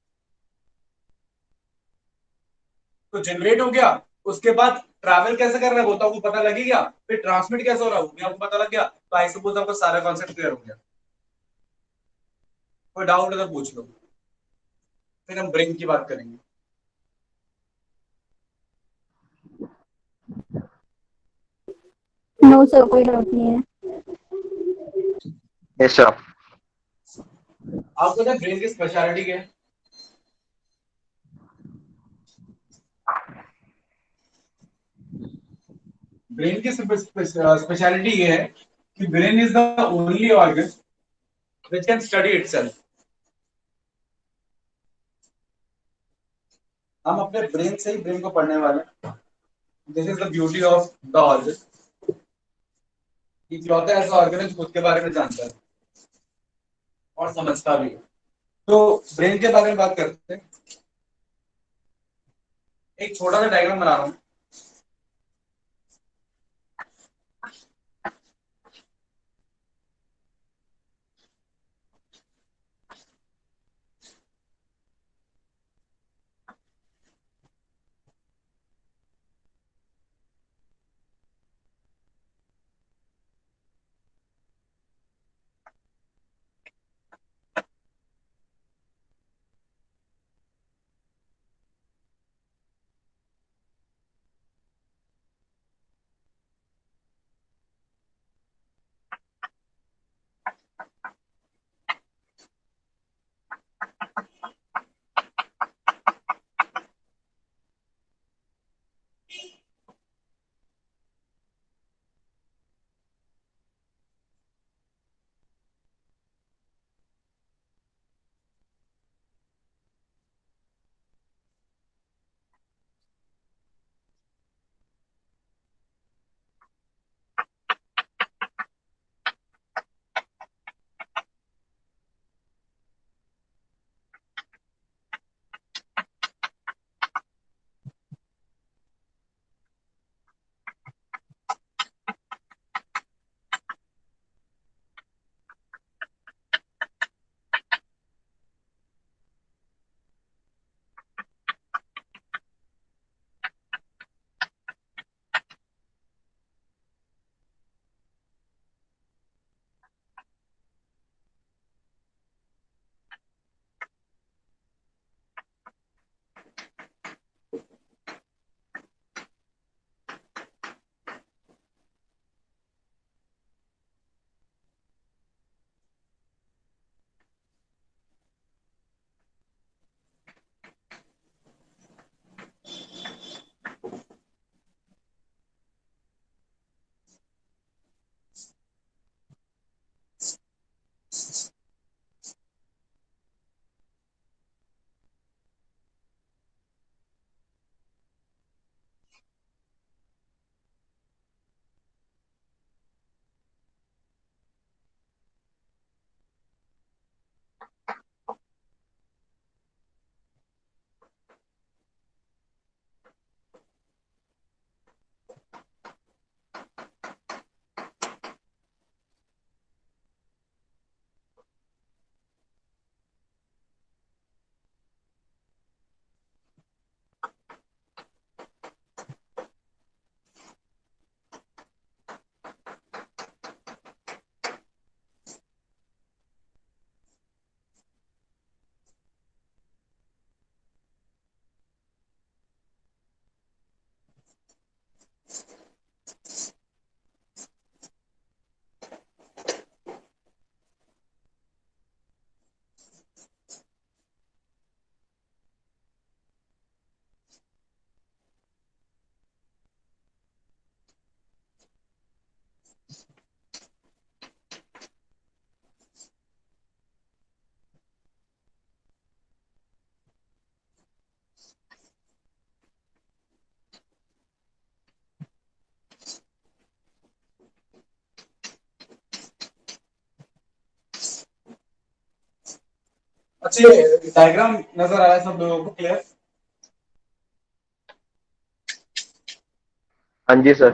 तो जनरेट हो गया, उसके बाद ट्रैवल कैसे कर रहा है वो तो आपको पता लग ही गया, फिर ट्रांसमिट कैसे हो रहा है वो भी आपको पता लग गया, तो आई सपोज आपको सारा कॉन्सेप्ट क्लियर हो गया। कोई डाउट है तो पूछ लो, फिर हम ब्रेन की बात करेंगे। नो सर, कोई डाउट नहीं है। Yes sir. आपको पता है ब्रेन की स्पेशलिटी क्या है? ब्रेन की स्पेशलिटी ये है कि brain is the only organ which can study itself. हम अपने ब्रेन से ही ब्रेन को पढ़ने वाले हैं। This is the beauty of the organ, इकलौता ऐसा ऑर्गन है जो खुद के बारे में जानता है और समझता भी है। तो ब्रेन के बारे में बात करते हैं। एक छोटा सा डायग्राम बना रहा हूं। अच्छा, ये डायग्राम नजर आ रहा है सब लोगों को? क्लियर? हाँ जी सर।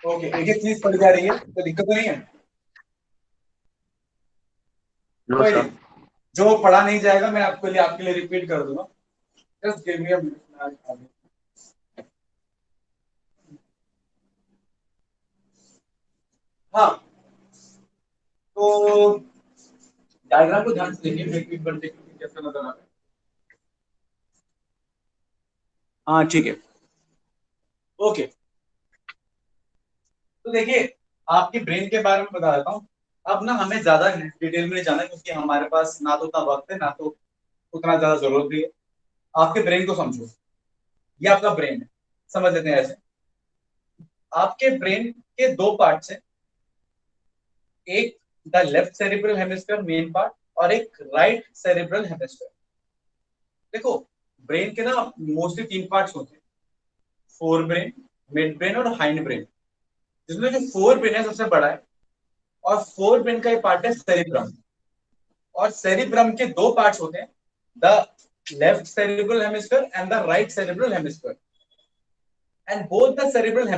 ओके, एक एक चीज पढ़ जा रही है तो दिक्कत तो नहीं है? नो कोई सर। नहीं, जो पढ़ा नहीं जाएगा मैं आपके लिए रिपीट कर दूंगा। Just give me a minute. हाँ, तो डायग्राम को ध्यान से देखिए, रिपीट करते कैसे नजर आ रहा है। हाँ ठीक है, ओके। तो देखिए, आपके ब्रेन के बारे में बता देता हूँ। अब ना हमें ज्यादा डिटेल में नहीं जाना, क्योंकि हमारे पास ना तो उतना वक्त है, ना तो उतना ज्यादा जरूरत भी है। आपके ब्रेन को समझो, ये आपका ब्रेन है, समझ लेते हैं ऐसे। आपके ब्रेन के दो पार्ट्स हैं, एक the left cerebral hemisphere main part, और एक राइट सेरिब्रल हेमिस्फीयर। देखो, ब्रेन के ना मोस्टली तीन पार्ट्स होते हैं, फोर ब्रेन, मिड ब्रेन और हाइंड ब्रेन। जिसमें जो फोर ब्रेन है सबसे बड़ा है, और फोर ब्रेन का एक पार्ट है सेरिब्रम। और सेरिब्रम के दो पार्ट्स होते हैं, the left cerebral hemisphere and the right cerebral hemisphere. And both the cerebral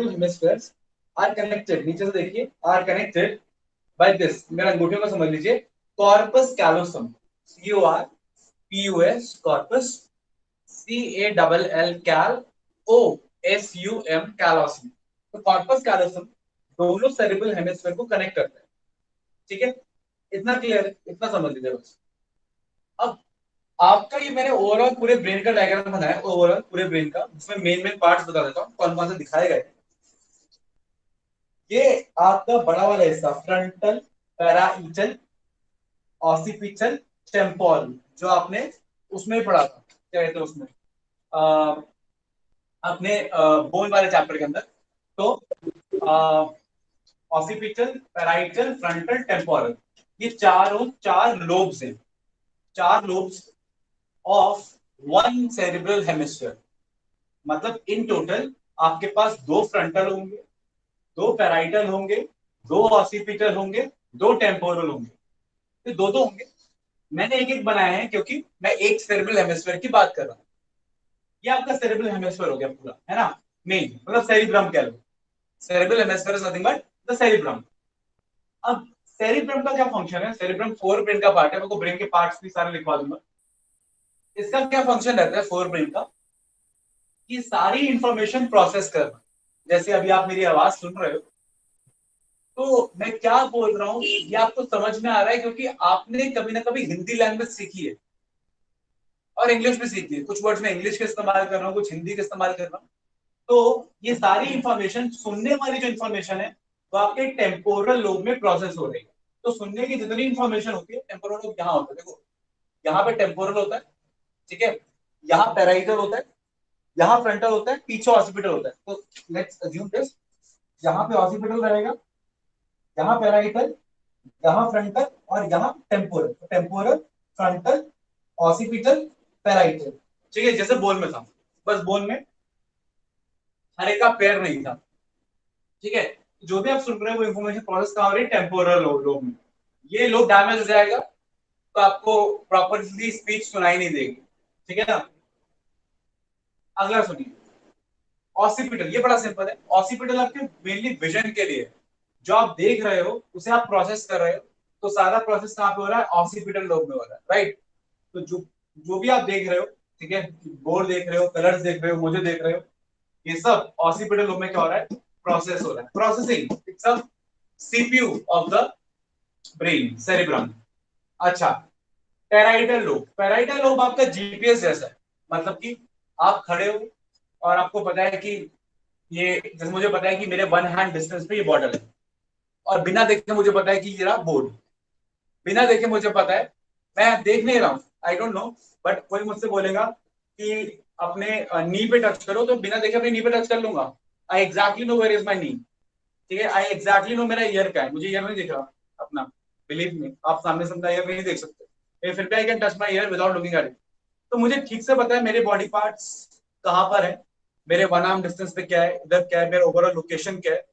hemispheres are connected, नीचे से देखिए, are connected by this, मेरा अंगूठे को समझ लीजिए, corpus callosum, CORPUS corpus, CALL cal, OSUM callosum। तो corpus callosum दोनों cerebral hemisphere को कनेक्ट करता है, ठीक है? इतना क्लियर है, इतना समझ लीजिए बस। अब आपका ये मैंने ओवरऑल पूरे ब्रेन का डायग्राम बनाया, ओवरऑल पूरे ब्रेन का, जिसमें मेन मेन पार्ट्स बता देता हूँ कौन कौन से दिखाए गए। ये आपका बड़ा वाला हिस्सा फ्रंटल, पैराइटल, ऑसिपिटल, टेम्पोरल, जो आपने उसमें पढ़ा था, क्या कहते हैं उसमें, अपने बोन वाले चैप्टर के अंदर। तो ऑसिपिटल, पैराइटल, फ्रंटल, टेम्पोरल, ये चार लोब्स हैं, चार lobes of one cerebral hemisphere. मतलब इन टोटल आपके पास दो फ्रंटल होंगे, दो पैराइटल होंगे, दो ऑसिपिटल होंगे, दो टेम्पोरल होंगे, तो दो होंगे। मैंने एक एक बनाया है क्योंकि मैं एक सेरेब्रल हेमिस्फीयर की बात कर रहा हूँ। ये आपका सेरेब्रल हेमिस्फीयर हो गया पूरा, है ना? मेन मतलब सेरिब्रम कह लो, cerebral hemisphere is nothing but the cerebrum. अब सेरिब्रम का क्या फंक्शन है? सेरिब्रम फोर ब्रेन का पार्ट है, मैं को ब्रेन के पार्ट्स भी सारे लिखवा दूंगा। इसका क्या फंक्शन रहता है फोर ब्रेन का? कि सारी इंफॉर्मेशन प्रोसेस करना। जैसे अभी आप मेरी आवाज सुन रहे हो, तो मैं क्या बोल रहा हूँ ये आपको समझ में आ रहा है, क्योंकि आपने कभी ना कभी हिंदी लैंग्वेज सीखी है और इंग्लिश भी सीखी है। कुछ वर्ड्स में इंग्लिश के इस्तेमाल कर रहा हूँ, कुछ हिंदी के इस्तेमाल कर रहा हूँ। तो ये सारी इंफॉर्मेशन, सुनने वाली जो इंफॉर्मेशन है, वो आपके टेम्पोरल लोब में प्रोसेस हो रही है। तो सुनने की जितनी इंफॉर्मेशन होती है, टेम्पोरल लोब यहाँ होता है। देखो, यहाँ पे टेम्पोरल होता है, ठीक है, यहाँ पैराइटल होता है, यहाँ फ्रंटल होता है, पीछे ऑसिपिटल होता है। तो लेट्स अज्यूम दिस, यहाँ पे ऑसिपिटल रहेगा, यहाँ पैराइटल, यहाँ फ्रंटल, और यहाँ temporal. Temporal, frontal, occipital, parietal, ठीक है, जैसे बोन में था। बस बोन में हर एक का पैर नहीं था, ठीक है? जो भी आप सुन रहे हो वो इन्फॉर्मेशन प्रोसेस कहाँ हो रही है? टेम्पोरल लोब में। ये लोब डैमेज हो जाएगा तो आपको प्रॉपरली स्पीच सुनाई नहीं देगी, ठीक है ना? अगला सुनिए, ऑसिपिटल। ये बड़ा सिंपल है। ऑसिपिटल आपके मेनली विजन के लिए, जो आप देख रहे हो उसे आप प्रोसेस कर रहे हो, तो सारा प्रोसेस कहाँ पे हो रहा है? ऑसिपिटल लोब में हो रहा है, राइट? तो जो जो भी आप देख रहे हो, ठीक है, बोर्ड देख रहे हो, कलर्स देख रहे हो, मुझे देख रहे हो, ये सब ऑसिपिटल लोब में क्या हो रहा है? प्रोसेस हो रहा है, processing. It's a CPU of the brain, cerebrum. अच्छा, पैराइटल लोब। पैराइटल लोब आपका जीपीएस जैसा है। मतलब कि आप खड़े हो और आपको पता है कि ये, जैसे मुझे पता है कि मेरे वन हैंड डिस्टेंस पे ये बॉटल है, और बिना देखे मुझे पता है कि ये रहा बोर्ड। बिना देखे मुझे पता है, मैं देख नहीं रहा हूँ, आई डोंट नो, बट कोई मुझसे बोलेगा कि अपने नी पे टच करो, तो बिना देखे अपनी नी पे टच कर लूंगा। I exactly know where is my knee, ठीक है? आई एग्जैक्टली नो मेरा ईयर का है, मुझे ईयर नहीं दिख रहा अपना, बिलीव मी, आप सामने से अपना ईयर नहीं देख सकते, फिर भी I can touch my year without looking at it. तो मुझे ठीक से पता है मेरे बॉडी पार्ट्स कहाँ पर है, मेरे वन आर्म डिस्टेंस पे क्या है, इधर क्या है, मेरा ओवरऑल लोकेशन क्या है।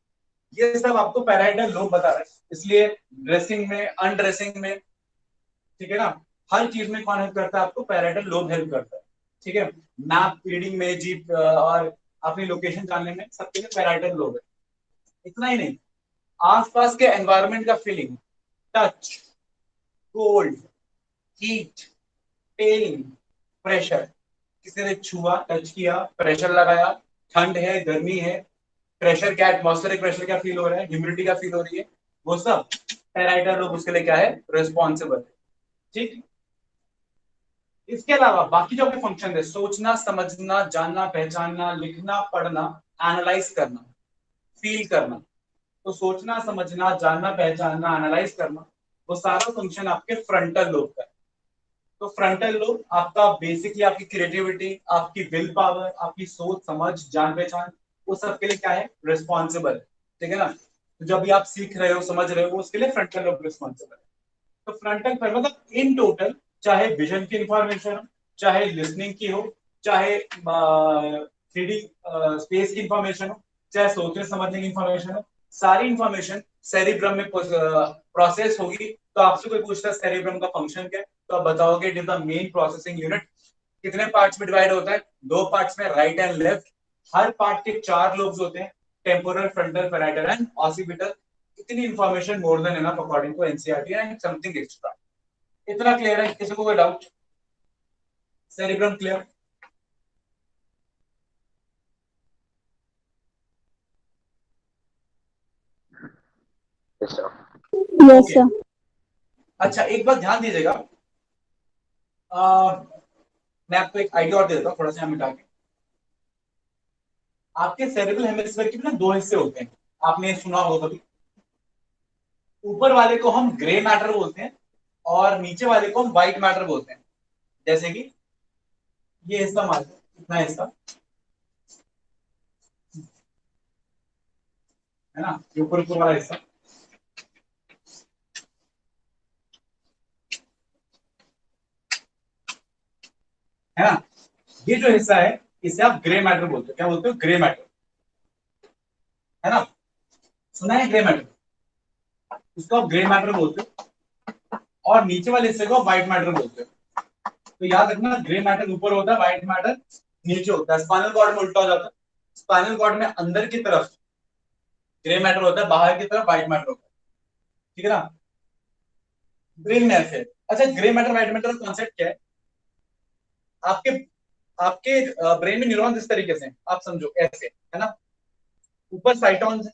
ये सब आपको पैराइटल लोब बता रहा है। इसलिए ड्रेसिंग में, अनड्रेसिंग में, ठीक है ना, हर चीज में कौन हेल्प करता है आपको? पैराइटल लोब हेल्प करता है। ठीक है, मैप रीडिंग में, जीप और अपनी लोकेशन जानने में सबके लिए पैराइटल लोब है। इतना ही नहीं, आसपास के एनवायरनमेंट का feeling, touch, cold, heat, pain, pressure, किसी ने छुआ, टच किया, प्रेशर लगाया, ठंड है, गर्मी है, प्रेशर क्या, एटमॉस्फेरिक प्रेशर क्या फील हो रहा है, ह्यूमिडिटी क्या फील हो रही है, वो सब पैराइटल लोब उसके लिए क्या है, रिस्पॉन्सिबल है। ठीक, इसके अलावा बाकी जो आपके फंक्शन है, सोचना, समझना, जानना, पहचानना, लिखना, पढ़ना, एनालाइज करना, फील करना, तो सोचना, समझना, जानना, पहचानना, एनालाइज करना, वो सारा फंक्शन आपके फ्रंटल लोब का है। तो फ्रंटल लोब आपका बेसिकली आपकी क्रिएटिविटी, आपकी विल पावर, आपकी सोच समझ जान पहचान, वो सब के लिए क्या है, रिस्पॉन्सिबल है। ठीक है ना, तो जब भी आप सीख रहे हो, समझ रहे हो, उसके लिए फ्रंटल लोब रिस्पॉन्सिबल है। तो फ्रंटल पर मतलब इन टोटल, चाहे विजन की इंफॉर्मेशन हो, चाहे लिसनिंग की हो, चाहे 3D स्पेस की इंफॉर्मेशन हो, चाहे सोचने समझने की इंफॉर्मेशन हो, सारी इंफॉर्मेशन सेरिब्रम में प्रोसेस होगी। तो आपसे कोई पूछता है सेरिब्रम का फंक्शन क्या है, तो आप बताओगे it is the main processing unit. कितने पार्ट्स में डिवाइड होता है, 2 पार्ट्स में, राइट एंड लेफ्ट। हर पार्ट के 4 लोब्स होते हैं, temporal, frontal, parietal and occipital. इतनी information more than enough according to NCERT and something extra. इतना क्लियर है, किसी को कोई doubt? Cerebrum clear? Yes sir. Yes okay, sir. अच्छा एक बात ध्यान दीजिएगा, मैं आपको एक आइडिया और दे देता हूँ थोड़ा सा मिटा के। आपके सेरेब्रल हेमिस्फीयर के ना 2 हिस्से होते हैं, आपने सुना होगा कभी। ऊपर वाले को हम ग्रे मैटर बोलते हैं और नीचे वाले को हम व्हाइट मैटर बोलते हैं। जैसे कि ये हिस्सा मान लो, इतना हिस्सा है ना, ये ऊपर ऊपर वाला हिस्सा, है ना, ये जो हिस्सा है इसे आप ग्रे मैटर बोलते हो। क्या बोलते हो? ग्रे मैटर, है ना, सुना है ग्रे मैटर, इसको आप ग्रे मैटर बोलते हो। और नीचे वाले हिस्से को व्हाइट मैटर बोलते हो। तो याद रखना, ग्रे मैटर ऊपर होता है, व्हाइट मैटर नीचे होता है। स्पाइनल कॉर्ड में उल्टा हो जाता है, स्पाइनल कॉर्ड में अंदर की तरफ ग्रे मैटर होता है, बाहर की तरफ व्हाइट मैटर होता है। ठीक है ना, ब्रेन में ऐसे। अच्छा, ग्रे मैटर व्हाइट मैटर का कॉन्सेप्ट क्या है? आपके आपके ब्रेन में न्यूरॉन्स इस तरीके से हैं, आप समझो ऐसे, है ना, ऊपर साइटॉन्स है।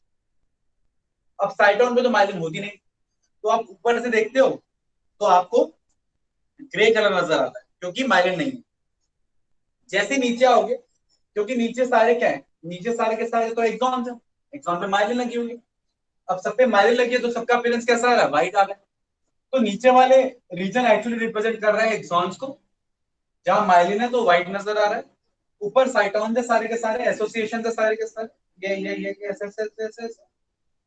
अब साइटॉन पे तो माइलिन होती नहीं, तो आप ऊपर से देखते हो तो आपको ग्रे कलर नजर आता है क्योंकि माइलिन नहीं है। जैसे नीचे आओगे, क्योंकि नीचे सारे क्या है, नीचे सारे के सारे तो एक्सॉन्स है, एक्सॉन पे माइलिन लगी होगी। अब सब पे माइलिन लगी है तो सबका अपीयरेंस कैसा आ रहा है, व्हाइट आ गया। तो नीचे वाले रीजन एक्चुअली रिप्रेजेंट कर रहे हैं एक्सॉन्स को, जहां माइलिन है तो व्हाइट नजर आ रहा है। ऊपर साइटॉन है सारे के सारे, एसोसिएशन है सारे के सारे, ये ऐसे ऐसे ऐसे ऐसे,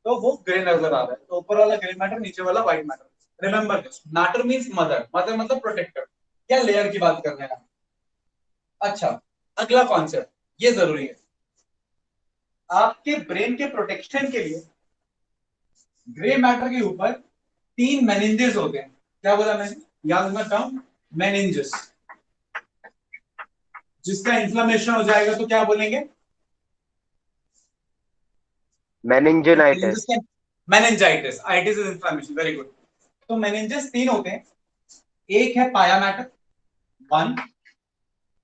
तो वो ग्रे नजर आ रहा है। तो ऊपर वाला ग्रे मैटर, नीचे वाला white matter. Remember this, matter means mother, mother मतलब प्रोटेक्टर या लेयर की बात कर रहे हैं। अच्छा, अगला कॉन्सेप्ट ये जरूरी है, आपके ब्रेन के प्रोटेक्शन के लिए ग्रे मैटर के ऊपर 3 मेनिंजेस होते हैं। क्या बोला मैंने, याद रखना टर्म, मेनिंजेस। जिसका इन्फ्लेमेशन हो जाएगा तो क्या बोलेंगे, meninginitis. Meningitis. Itis is inflammation, very good. तो मेनिंजेस 3 होते हैं, एक है पाया मैटर, 1।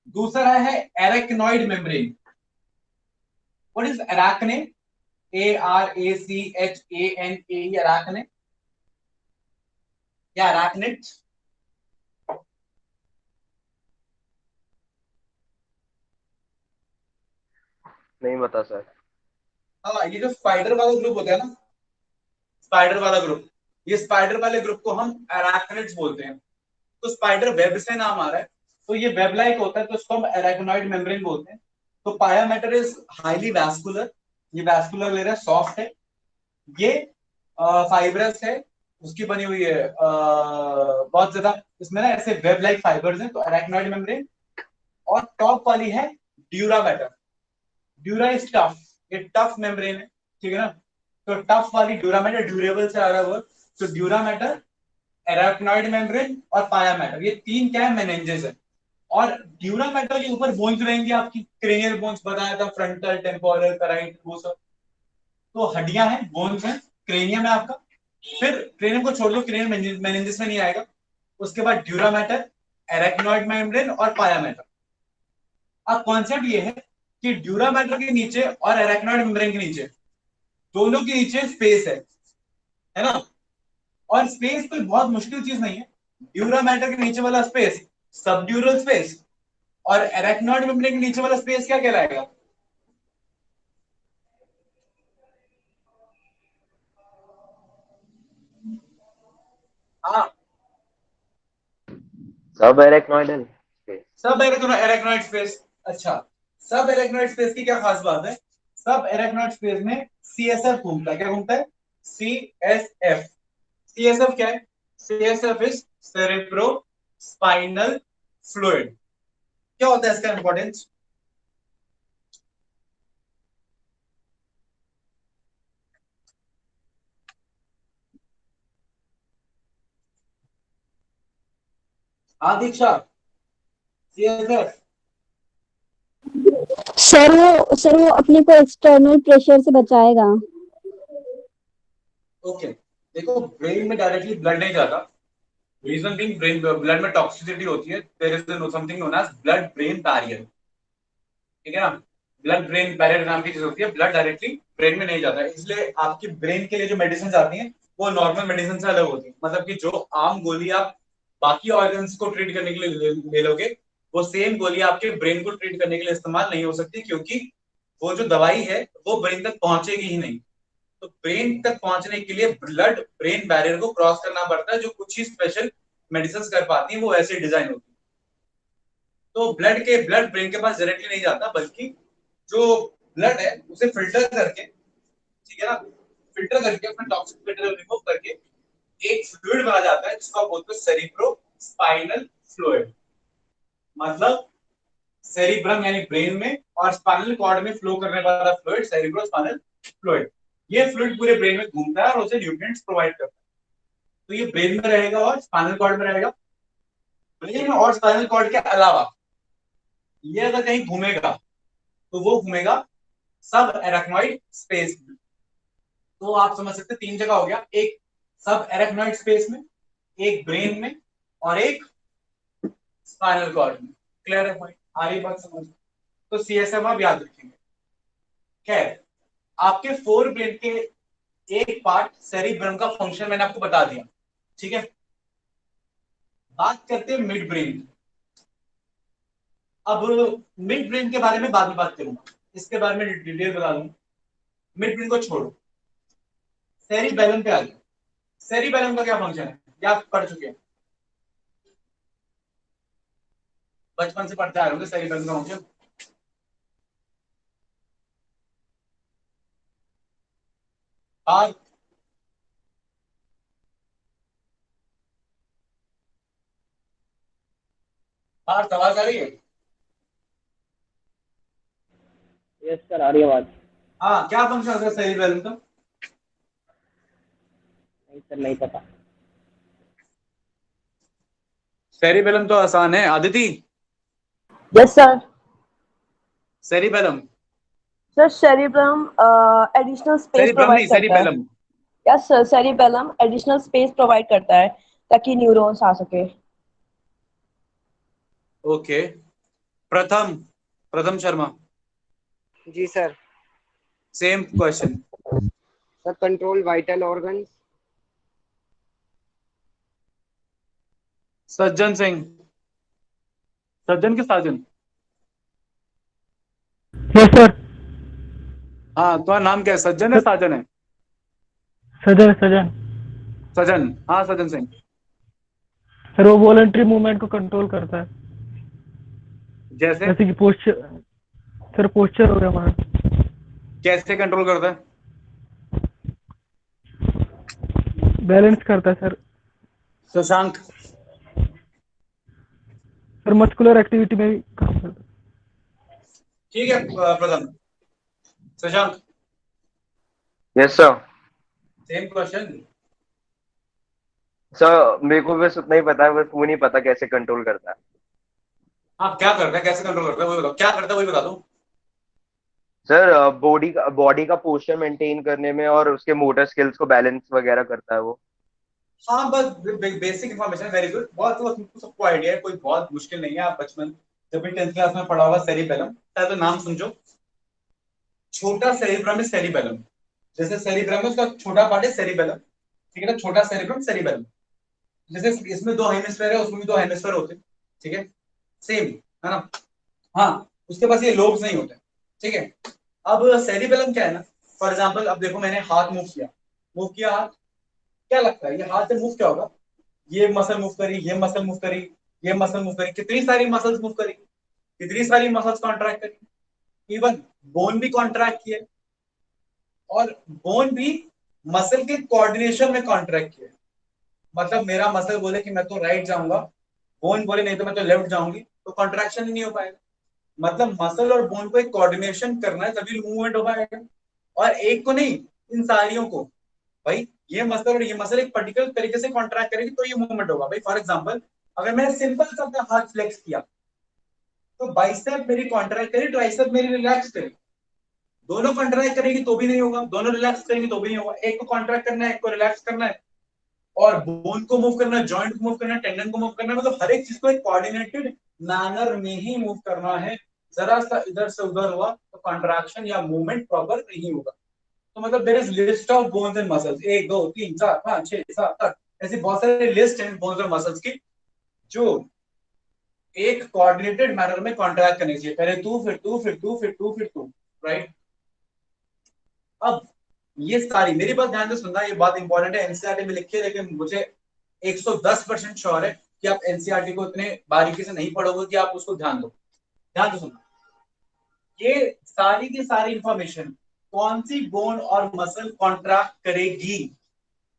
दूसरा है arachnoid membrane. What is एराकने? ARACHANE, एराकने या एराकनेट? नहीं बता सर। हाँ, ये जो स्पाइडर वाला ग्रुप होता है ना, स्पाइडर वाला ग्रुप, ये स्पाइडर वाले ग्रुप को हम एराकनेट्स बोलते हैं। तो स्पाइडर वेब से नाम आ रहा है, तो ये वेब लाइक होता है, तो इसको हम एराकनॉइड मेम्ब्रेन बोलते हैं। तो पाया मैटर इज हाईली वैस्कुलर, ये वैस्कुलर लेयर सॉफ्ट है, ये फाइब्रस है, उसकी बनी हुई है बहुत ज्यादा, इसमें ना ऐसे वेब लाइक फाइबर्स हैं, तो अरेक्नॉइड मेम्ब्रेन। और टॉप वाली है dura mater, dura is tough, ये टफ मेम्ब्रेन है, ठीक है ना। तो टफ वाली ड्यूरा मैटर, ड्यूरेबल से आ रहा है वर्ड, तो ड्यूरा मैटर, एराक्नॉइड मेम्ब्रेन और पाया मैटर, ये 3 क्या है, मेनिंजेस है। और ड्यूरामेटर के ऊपर बोन्स रहेंगे आपकी, क्रेनियल बोन्स बताया था, फ्रंटल, टेम्पोरल, कराइट, वो सब तो हड्डियां हैं, बोन्स हैं, क्रेनियम है आपका। फिर क्रेनियम को छोड़ दो, क्रेनियम मेनिंजिस में नहीं आएगा। उसके बाद ड्यूरामेटर, एरेक्नॉइड मेम्ब्रेन और पायामेटर। अब कॉन्सेप्ट ये है कि ड्यूरामेटर के नीचे और एरेक्नॉइड मेम्ब्रेन के नीचे, दोनों के नीचे स्पेस है ना। और स्पेस कोई बहुत मुश्किल चीज नहीं है। ड्यूरामेटर के नीचे वाला स्पेस सबड्यूरल स्पेस, और एरेक्नॉइड मेम्ब्रेन के नीचे वाला स्पेस क्या कहलाएगा? हाँ, सब एरेक्नोइडल सब एरेक्नॉइड स्पेस। अच्छा, सब एरेक्नॉइड स्पेस की क्या खास बात है? सब एरेक्नॉइड स्पेस में सीएसएफ घूमता है। क्या घूमता है? सीएसएफ। सीएसएफ क्या है? CSF is cerebro spinal fluid. क्या होता है इसका इंपॉर्टेंस? हाँ दीक्षा, सीएसएफ। सर वो अपने को एक्सटर्नल प्रेशर से बचाएगा। ओके, देखो ब्रेन में डायरेक्टली ब्लड नहीं जाता। रीजन बीइंग ब्रेन ब्लड में टॉक्सिसिटी होती है। There is something known as blood brain barrier, ठीक है ना। ब्लड ब्रेन बैरियर नाम की चीज होती है, ब्लड डायरेक्टली ब्रेन में नहीं जाता है। इसलिए आपकी ब्रेन के लिए जो मेडिसिन आती हैं वो नॉर्मल मेडिसिन से अलग होती है। मतलब कि जो आम गोली आप बाकी ऑर्गन्स को ट्रीट करने के लिए ले लोगे, वो सेम गोली आपके ब्रेन को ट्रीट करने के लिए इस्तेमाल नहीं हो सकती, क्योंकि वो जो दवाई है वो ब्रेन तक पहुंचेगी ही नहीं। तो ब्रेन तक पहुंचने के लिए ब्लड ब्रेन बैरियर को क्रॉस करना पड़ता है, जो कुछ ही स्पेशल मेडिसिन कर पाती है, वो ऐसे डिजाइन होती है। तो ब्लड ब्रेन के पास डायरेक्टली नहीं जाता, बल्कि जो ब्लड है उसे फिल्टर करके, ठीक है ना, फिल्टर करके अपना टॉक्सिक मटेरियल रिमूव करके एक फ्लूइड बना जाता है, जिसको आप बोलते हैं सेरिब्रो स्पाइनल फ्लूइड। मतलब सेरिब्रम यानी ब्रेन में, और स्पाइनल कॉर्ड में फ्लो करने वाला फ्लूइड सेरिब्रो स्पाइनल फ्लूइड। ये फ्लूइड पूरे ब्रेन में घूमता है और उसे न्यूट्रिएंट्स प्रोवाइड करता है। तो ये ब्रेन में रहेगा और स्पाइनल कॉर्ड में रहेगा। ब्रेन और स्पाइनल कॉर्ड के अलावा ये अगर कहीं घूमेगा तो वो घूमेगा सब एराक्नॉइड स्पेस में। तो आप समझ सकते हैं तीन जगह हो गया, एक सब एराक्नॉइड स्पेस में, एक ब्रेन में, और एक स्पाइनल कॉर्ड में। क्लियर है पॉइंट? आगे बात समझ। तो सीएसएफ आप याद रखेंगे। खैर, आपके फोर ब्रेन के एक पार्ट सेरिब्रम का फंक्शन मैंने आपको बता दिया, ठीक है। बात करते हैं मिड ब्रेन की। अब मिड ब्रेन के बारे में बाद में बात करूंगा, इसके बारे में डिटेल बता दूंगा। मिड ब्रेन को छोड़ो, सेरिबेलम पे आ जाओ। सेरिबेलम का क्या फंक्शन है, ये आप पढ़ चुके हैं, बचपन से पढ़ते आ रहे होंगे सेरिबेलम का फंक्शन। और आवाज आ रही है? यस सर, आ रही है आवाज। हाँ, क्या फंक्शन होता है सेरिबेलम का? नहीं सर, नहीं पता। सेरिबेलम तो आसान है Aditi. Yes sir. Cerebellum, sir cerebrum additional space cerebrum नहीं, प्रोवाइड करता है। Cerebellum. Yes sir, cerebellum additional space provide करता है ताकि न्यूरॉन्स आ सके। ओके, प्रथम प्रथम शर्मा, जी sir. Same question. Sir control vital organs. Sajjan Singh, सज्जन के साजन? Yes sir. हाँ, तुम्हारा नाम क्या है, सज्जन है साजन है? सजन सजन। सजन, हाँ सज्जन सिंह। सर वो वॉलंटरी मूवमेंट को कंट्रोल करता है, जैसे जैसे कि पोस्चर। सर पोस्चर हो गया हमारा। कैसे कंट्रोल करता है? बैलेंस करता है sir. Shashank, sir muscular activity में भी काम करता है। ठीक है प्रथम। Shashank, yes sir. Same question. Sir मेरे को बस उतना ही पता है, बस वो नहीं पता कैसे कंट्रोल करता है। हाँ क्या करता है, कैसे कंट्रोल करता है, वही बताओ, क्या करता है वही बता दो। सर बॉडी का पोस्चर मेंटेन करने में और उसके मोटर स्किल्स को बैलेंस वगैरह करता है वो। हाँ बस बेसिक इन्फॉर्मेशन, वेरी गुड, बहुत बहुत तुमको सबको आइडिया है, कोई बहुत मुश्किल नहीं है। आप बचपन जब भी 10th क्लास में पढ़ा होगा सेरिबेलम, तो नाम समझो, छोटा सेरिब्रम है सेरिबेलम। जैसे सेरिब्रम है उसका छोटा पार्ट है सेरिबेलम, ठीक है ना, छोटा सेरिब्रम सेरिबेलम। जैसे इसमें दो हेमिस्फेयर है, उसमें भी दो हेमिस्फेयर होते हैं, ठीक है, सेम है ना। हाँ, उसके पास ये लोब्स नहीं होते, ठीक है। अब सेरिबेलम क्या है ना, फॉर एग्जांपल अब देखो मैंने हाथ मूव किया हाथ, क्या लगता है ये हाथ से मूव क्या होगा, ये मसल मूव करी, ये मसल मूव करी, ये मसल मूव करी, कितनी सारी मसल्स मूव करी, कितनी सारी मसल्स कॉन्ट्रैक्ट करी, इवन बोन भी कॉन्ट्रैक्ट किए, और बोन भी मसल के कोऑर्डिनेशन में कॉन्ट्रैक्ट किए। मतलब मेरा मसल बोले कि मैं तो राइट जाऊंगा, बोन बोले नहीं तो मैं तो लेफ्ट जाऊंगी, तो कॉन्ट्रैक्शन ही नहीं हो पाएगा। मतलब मसल और बोन को एक कोऑर्डिनेशन करना है तभी मूवमेंट हो पाएगा, और एक को नहीं, इन सारियों को। भाई ये मसल और ये मसल एक पर्टिकुलर तरीके से कॉन्ट्रैक्ट करेगी तो ये मूवमेंट होगा। भाई फॉर एग्जांपल अगर मैंने सिंपल सा अपना हाथ फ्लेक्स किया, तो बाइसेप मेरी कॉन्ट्रैक्ट करी, ट्राइसेप मेरी रिलैक्स करी, दोनों कॉन्ट्रैक्ट करेगी तो भी नहीं होगा, दोनों रिलैक्स करेंगे तो भी नहीं होगा। एक को कॉन्ट्रैक्ट करना है, एक को रिलैक्स करना है, और बोन को मूव करना है, जॉइंट को मूव करना है, टेंडन को मूव करना है, मतलब हर एक चीज को एक कोऑर्डिनेटेड मैनर में ही मूव करना है। जरा सा इधर से उधर हुआ तो कॉन्ट्रैक्शन या मूवमेंट प्रॉपर नहीं होगा। तो मतलब there is list of bones and muscles, 1 2 3 4 5 6 7 8, ऐसी बहुत सारे लिस्ट हैं बोन्स और मसल्स की, जो एक कोऑर्डिनेटेड मैनर में कॉन्ट्रैक्ट करनी चाहिए। पहले तू, फिर तू, फिर तू, फिर तू, फिर तू, राइट। अब ये सारी मेरी बात ध्यान से सुनना, ये बात इंपॉर्टेंट है, एनसीईआरटी में लिखी है, लेकिन मुझे 110% श्योर है कि आप एनसीईआरटी को इतने बारीकी से नहीं पढ़ोगे कि आप उसको ध्यान दो। ध्यान से सुनना, ये सारी की सारी इंफॉर्मेशन, कौन सी बोन और मसल कॉन्ट्रैक्ट करेगी,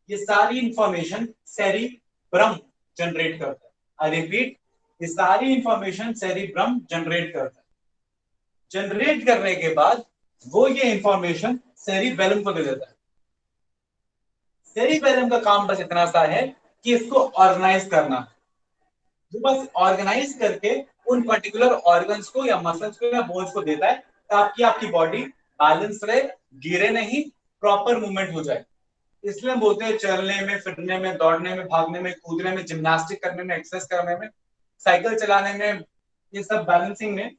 ये सारी इंफॉर्मेशन सेरिब्रम जनरेट करता है। आई रिपीट, ये सारी इंफॉर्मेशन सेरिब्रम जनरेट करता है। जनरेट करने के बाद वो ये इंफॉर्मेशन सेरिबेलम को दे देता है। सेरिबेलम का काम बस इतना सा है कि इसको ऑर्गेनाइज करना, जो बस ऑर्गेनाइज करके उन पर्टिकुलर ऑर्गन्स को या मसल्स को या बोन्स को देता है, ताकि आपकी बॉडी बैलेंस रहे, गिरे नहीं, प्रॉपर मूवमेंट हो जाए। इसलिए हम बोलते हैं चलने में, फिरने में, दौड़ने में, भागने में, कूदने में, जिम्नास्टिक करने में, एक्सरसाइज करने में, साइकिल चलाने में, ये सब बैलेंसिंग में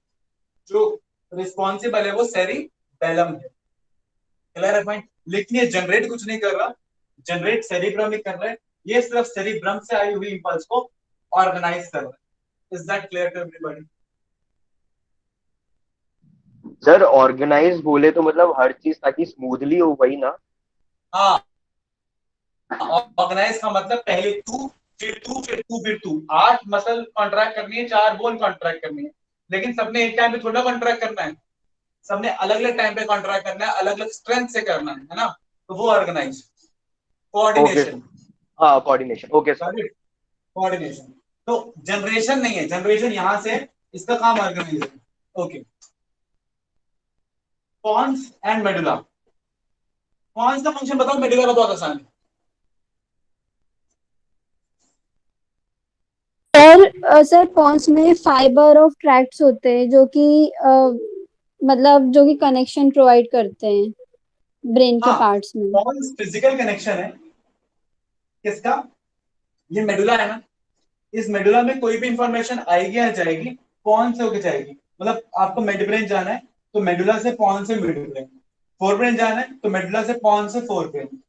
जो रिस्पॉन्सिबल है वो सेरिबेलम है। क्लियर है पॉइंट। लेकिन ये जनरेट कुछ नहीं कर रहा, जनरेट सेरिब्रम ही कर रहा है, ये सिर्फ सेरिब्रम से आई हुई इंपल्स को ऑर्गेनाइज कर रहा है। Is that clear to everybody? Sir organise बोले तो मतलब हर चीज ताकि स्मूथली हो, वही ना। हाँ, ऑर्गेनाइज का मतलब पहले तू, फिर तू, फिर तू, फिर तू, 8 मसल कॉन्ट्रैक्ट करनी है, 4 बोन कॉन्ट्रैक्ट करनी है, लेकिन सबने एक टाइम पे थोड़ा कॉन्ट्रैक्ट करना है, सबने अलग अलग टाइम पे कॉन्ट्रैक्ट करना है, अलग अलग स्ट्रेंथ से करना है ना, तो वो ऑर्गेनाइज, ओके। कोऑर्डिनेशन। हाँ कोऑर्डिनेशन, ओके सर। कोऑर्डिनेशन तो जनरेशन नहीं है, जनरेशन यहां से, इसका काम organisation. Okay, pons and medulla. Pons का फंक्शन बताओ, मेडुला का बहुत आसान है। सर पॉन्स में फाइबर ऑफ ट्रैक्ट्स होते हैं जो कि मतलब जो कि कनेक्शन प्रोवाइड करते हैं ब्रेन के हाँ, पार्ट्स में। पॉन्स फिजिकल कनेक्शन है किसका, ये मेडुला है ना, इस मेडुला में कोई भी इंफॉर्मेशन आएगी या जाएगी, पॉन से होके जाएगी। मतलब आपको मिड ब्रेन जाना है तो मेडुला से पॉन से मिड ब्रेन, फोर ब्रेन जाना है तो मेडुला से पॉन से फोर ब्रेन,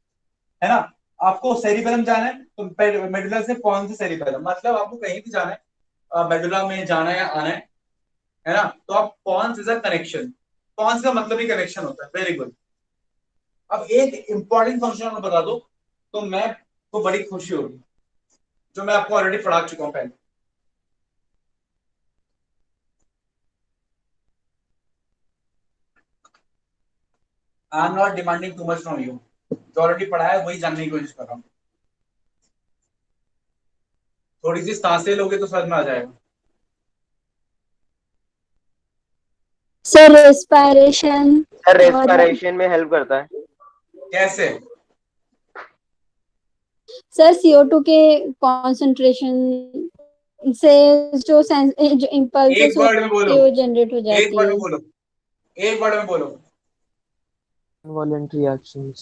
है ना। आपको सेरिबेलम जाना है तो मेडुला से पॉन से सेरिबेलम, मतलब आपको कहीं भी जाना है, मेडुला में जाना है या आना है ना, तो आप pons is a connection, pons का मतलब ही कनेक्शन होता है। Very good. अब एक इंपॉर्टेंट फंक्शन में बता दो तो मैं को बड़ी खुशी होगी, जो मैं आपको ऑलरेडी पढ़ा चुका हूं पहले। I am not demanding too much from you, जो ऑलरेडी पढ़ा है वही जानने की कोशिश कर रहा हूँ। थोड़ी सी सांसें लोगे तो समझ में आ जाएगा। सर रेस्पिरेशन, सर मतलब रेस्पिरेशन में हेल्प करता है। कैसे? सर CO2 के कॉन्सेंट्रेशन से जो इम्पल्सेस एक वर्ड में बोलो, होती है वो जनरेट हो एक जाती वर्ड है। में बोलो, एक वर्ड में बोलो। Involuntary actions.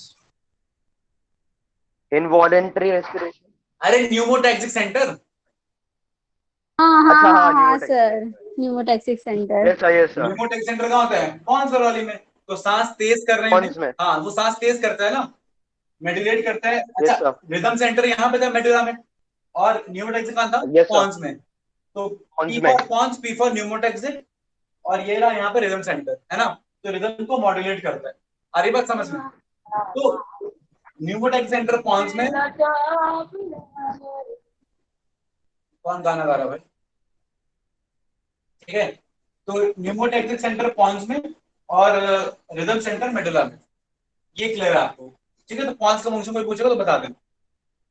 Involuntary respiration. अरे न्यूमोटैक्सिक सेंटर। हाँ हाँ अच्छा, हाँ हाँ, हाँ neurotax sir, centre. Pneumotaxic centre. Yes sir, yes sir. Pneumotaxic centre कहाँ होता है? कौन सा वाली में? तो सांस तेज करने में। पॉन्स में। हाँ, वो सांस तेज करता है ना, मेडिलेट करता है। अच्छा, यस सर, रिदम सेंटर यहाँ पे था, मेडुला में। और न्यूमोटैक्सिक कहाँ था? यस सर, पॉन्स में। तो पॉन्स पी में। For pons, P for pneumotaxic. और ये रहा यहाँ पे रिदम सेंटर, है ना? तो रिदम को मॉड्यूलेट करता है। आ रही बात समझ में? तो न्यूमोटैक्सिक सेंटर पॉन्स में। कौन गाना गा रहा है भाई? ठीक है, तो न्यूमोटैक्सिक सेंटर पॉन्स में और रिदम सेंटर मेडुला में। ये क्लियर है आपको? ठीक है, तो पॉन्स का फंक्शन कोई पूछेगा तो बता देना।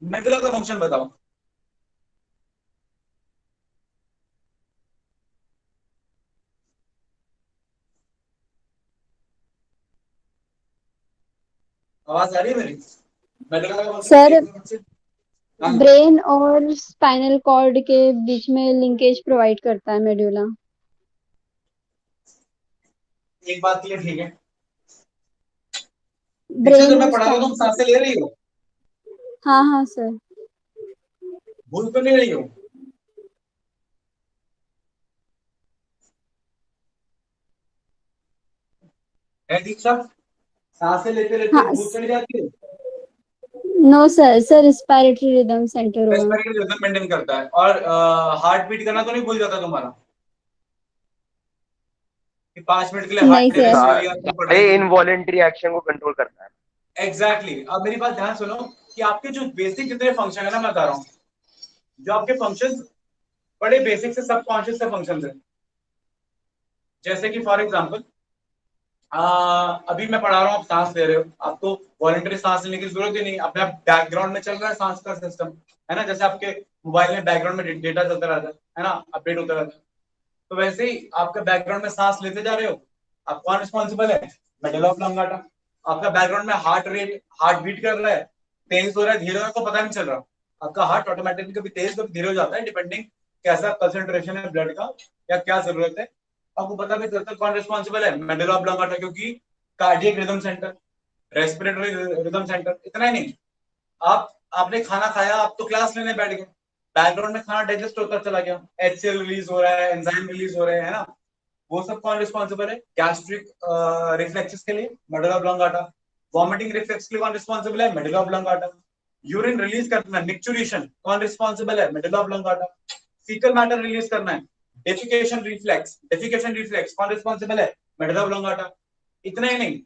मेडुला का फंक्शन बताओ। आवाज आ रही है मेरी? मेडुला का फंक्शन सर, एक मिनट से। हाँ, ब्रेन और स्पाइनल कॉर्ड के बीच में लिंकेज प्रोवाइड करता है मेड्यूला। एक बात क्लियर, ठीक है। पीछे जो ब्रेन मैं और पढ़ा रहा हूँ तुम सांसें ले रही हो? हाँ हाँ सर। भूल तो नहीं रही हो? है दीक्षा? सांसें लेते लेते हाँ, भूल चली जाती है? No sir, sir respiratory rhythm centre हुआ। रेस्पिरेटरी रिदम मेंटेन करता है। और हार्ट बीट करना तो नहीं भूल जाता तुम्हारा कि 5 मिनट के लिए नहीं हार्ट सर। रेस्ट ले लिया, तुम पढ़ रही सारे थी? इनवॉलेंट्री एक्शन को कंट्रोल करता है। Exactly exactly. अब मेरी बात ध्यान सुनो कि आपके जो बेसिक जितने फंक्शन है ना, मैं बता रहा हूँ, जो आपके फंक्शन बड़े बेसिक से सबकॉन्शियस से फंक्शन है। जैसे कि फॉर एग्जांपल, अभी मैं पढ़ा रहा हूँ, आप सांस ले रहे हो, आपको वॉलंटरी सांस लेने की जरूरत ही नहीं, अपने बैकग्राउंड में चल रहा है सांस का सिस्टम, है ना? जैसे आपके मोबाइल में बैकग्राउंड में डेटा चलता रहता है ना, अपडेट होता रहता है। तो वैसे ही आपका बैकग्राउंड में सांस लेते जा रहे हो, आप कौन रिस्पॉन्सिबल है? Medulla oblongata. आपका बैकग्राउंड में हार्ट रेट, हार्ट बीट कर रहा है, तेज हो रहा है, धीरे हो रहा है, आपको पता नहीं चल रहा। आपका हार्ट ऑटोमेटिकली कभी तेज कभी धीरे हो जाता है, डिपेंडिंग कैसा कंसंट्रेशन है ब्लड का या क्या जरूरत है। आपको पता भी चलता है कौन रिस्पॉन्सिबल है? मेडुला ऑब्लोंगाटा, क्योंकि cardiac rhythm centre, respiratory rhythm centre. इतना ही नहीं, आप आपने खाना खाया, आप तो क्लास लेने बैठ गए, बैकग्राउंड में खाना डाइजेस्ट होता चला गया, एचसीएल रिलीज हो रहा है, एंजाइम रिलीज हो रहे हैं, है ना? वो सब कौन रिस्पॉन्सिबल है? गैस्ट्रिक रिफ्लेक्सेस के लिए मेडुला ऑब्लोंगाटा। वॉमिटिंग रिफ्लेक्स के लिए कौन रिस्पॉन्सिबल है? Medulla oblongata. यूरिन रिलीज करना है, मिक्चुरेशन, कौन रिस्पॉन्सिबल है? Medulla oblongata. Faecal matter release करना है, डेफिकेशन रिफ्लेक्स कौन रिस्पॉन्सिबल है? Medulla oblongata. इतना ही नहीं,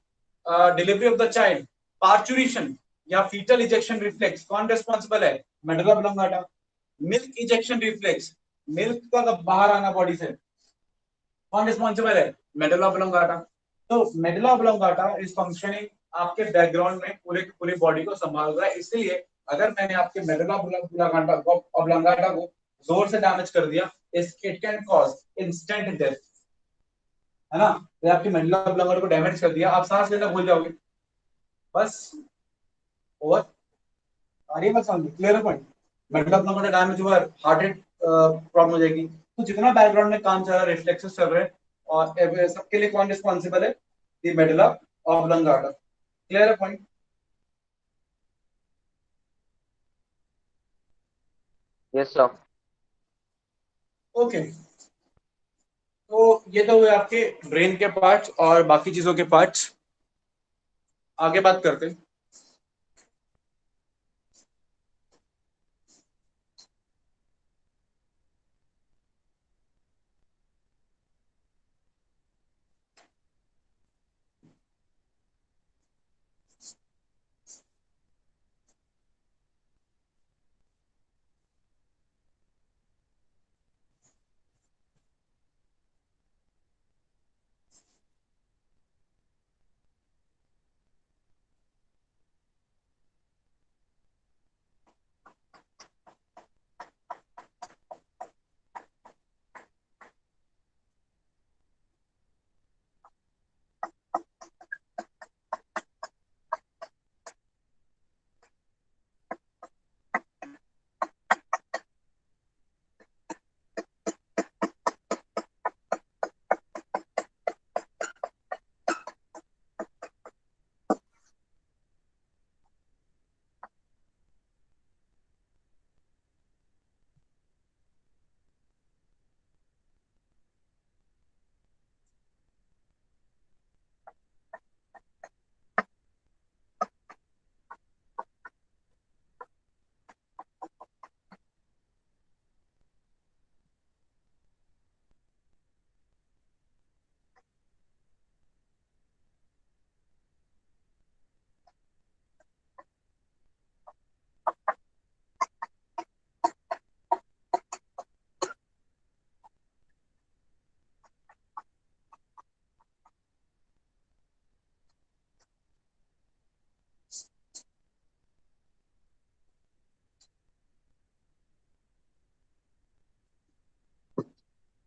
delivery of the child, parturition या फीटल इजेक्शन रिफ्लेक्स कौन रिस्पॉन्सिबल है? Medulla oblongata. Milk ejection reflex, milk का बाहर आना बॉडी से, कौन रिस्पॉन्सिबल है? Medulla oblongata. तो मेडुला ऑब्लोंगाटा इज फंक्शनिंग आपके बैकग्राउंड में पूरे की पूरी बॉडी को संभाल रहा है। इसलिए अगर मैंने आपके मेडुला ऑब्लोंगाटा को जोर से डैमेज कर दिया, it can cause instant death, है ना? तो आपकी मेडुला ऑब्लोंगाटा को डैमेज कर दिया, आप सांस लेना भूल जाओगे, बस ओवर। आ रही है बात समझ? Clear point? Medulla oblongata damage हुआ, हार्ट रेट प्रॉब्लम हो जाएगी। तो जितना बैकग्राउंड में काम चल रहा है, रिफ्लेक्सेस चल रहे हैं, और सबके लिए कौन रिस्पॉन्सिबल है? दी मेडुला ऑब्लोंगाटा। क्लियर है पॉइंट? Yes sir. ओके, तो ये तो हुए आपके ब्रेन के पार्ट्स और बाकी चीजों के पार्ट्स। आगे बात करते हैं।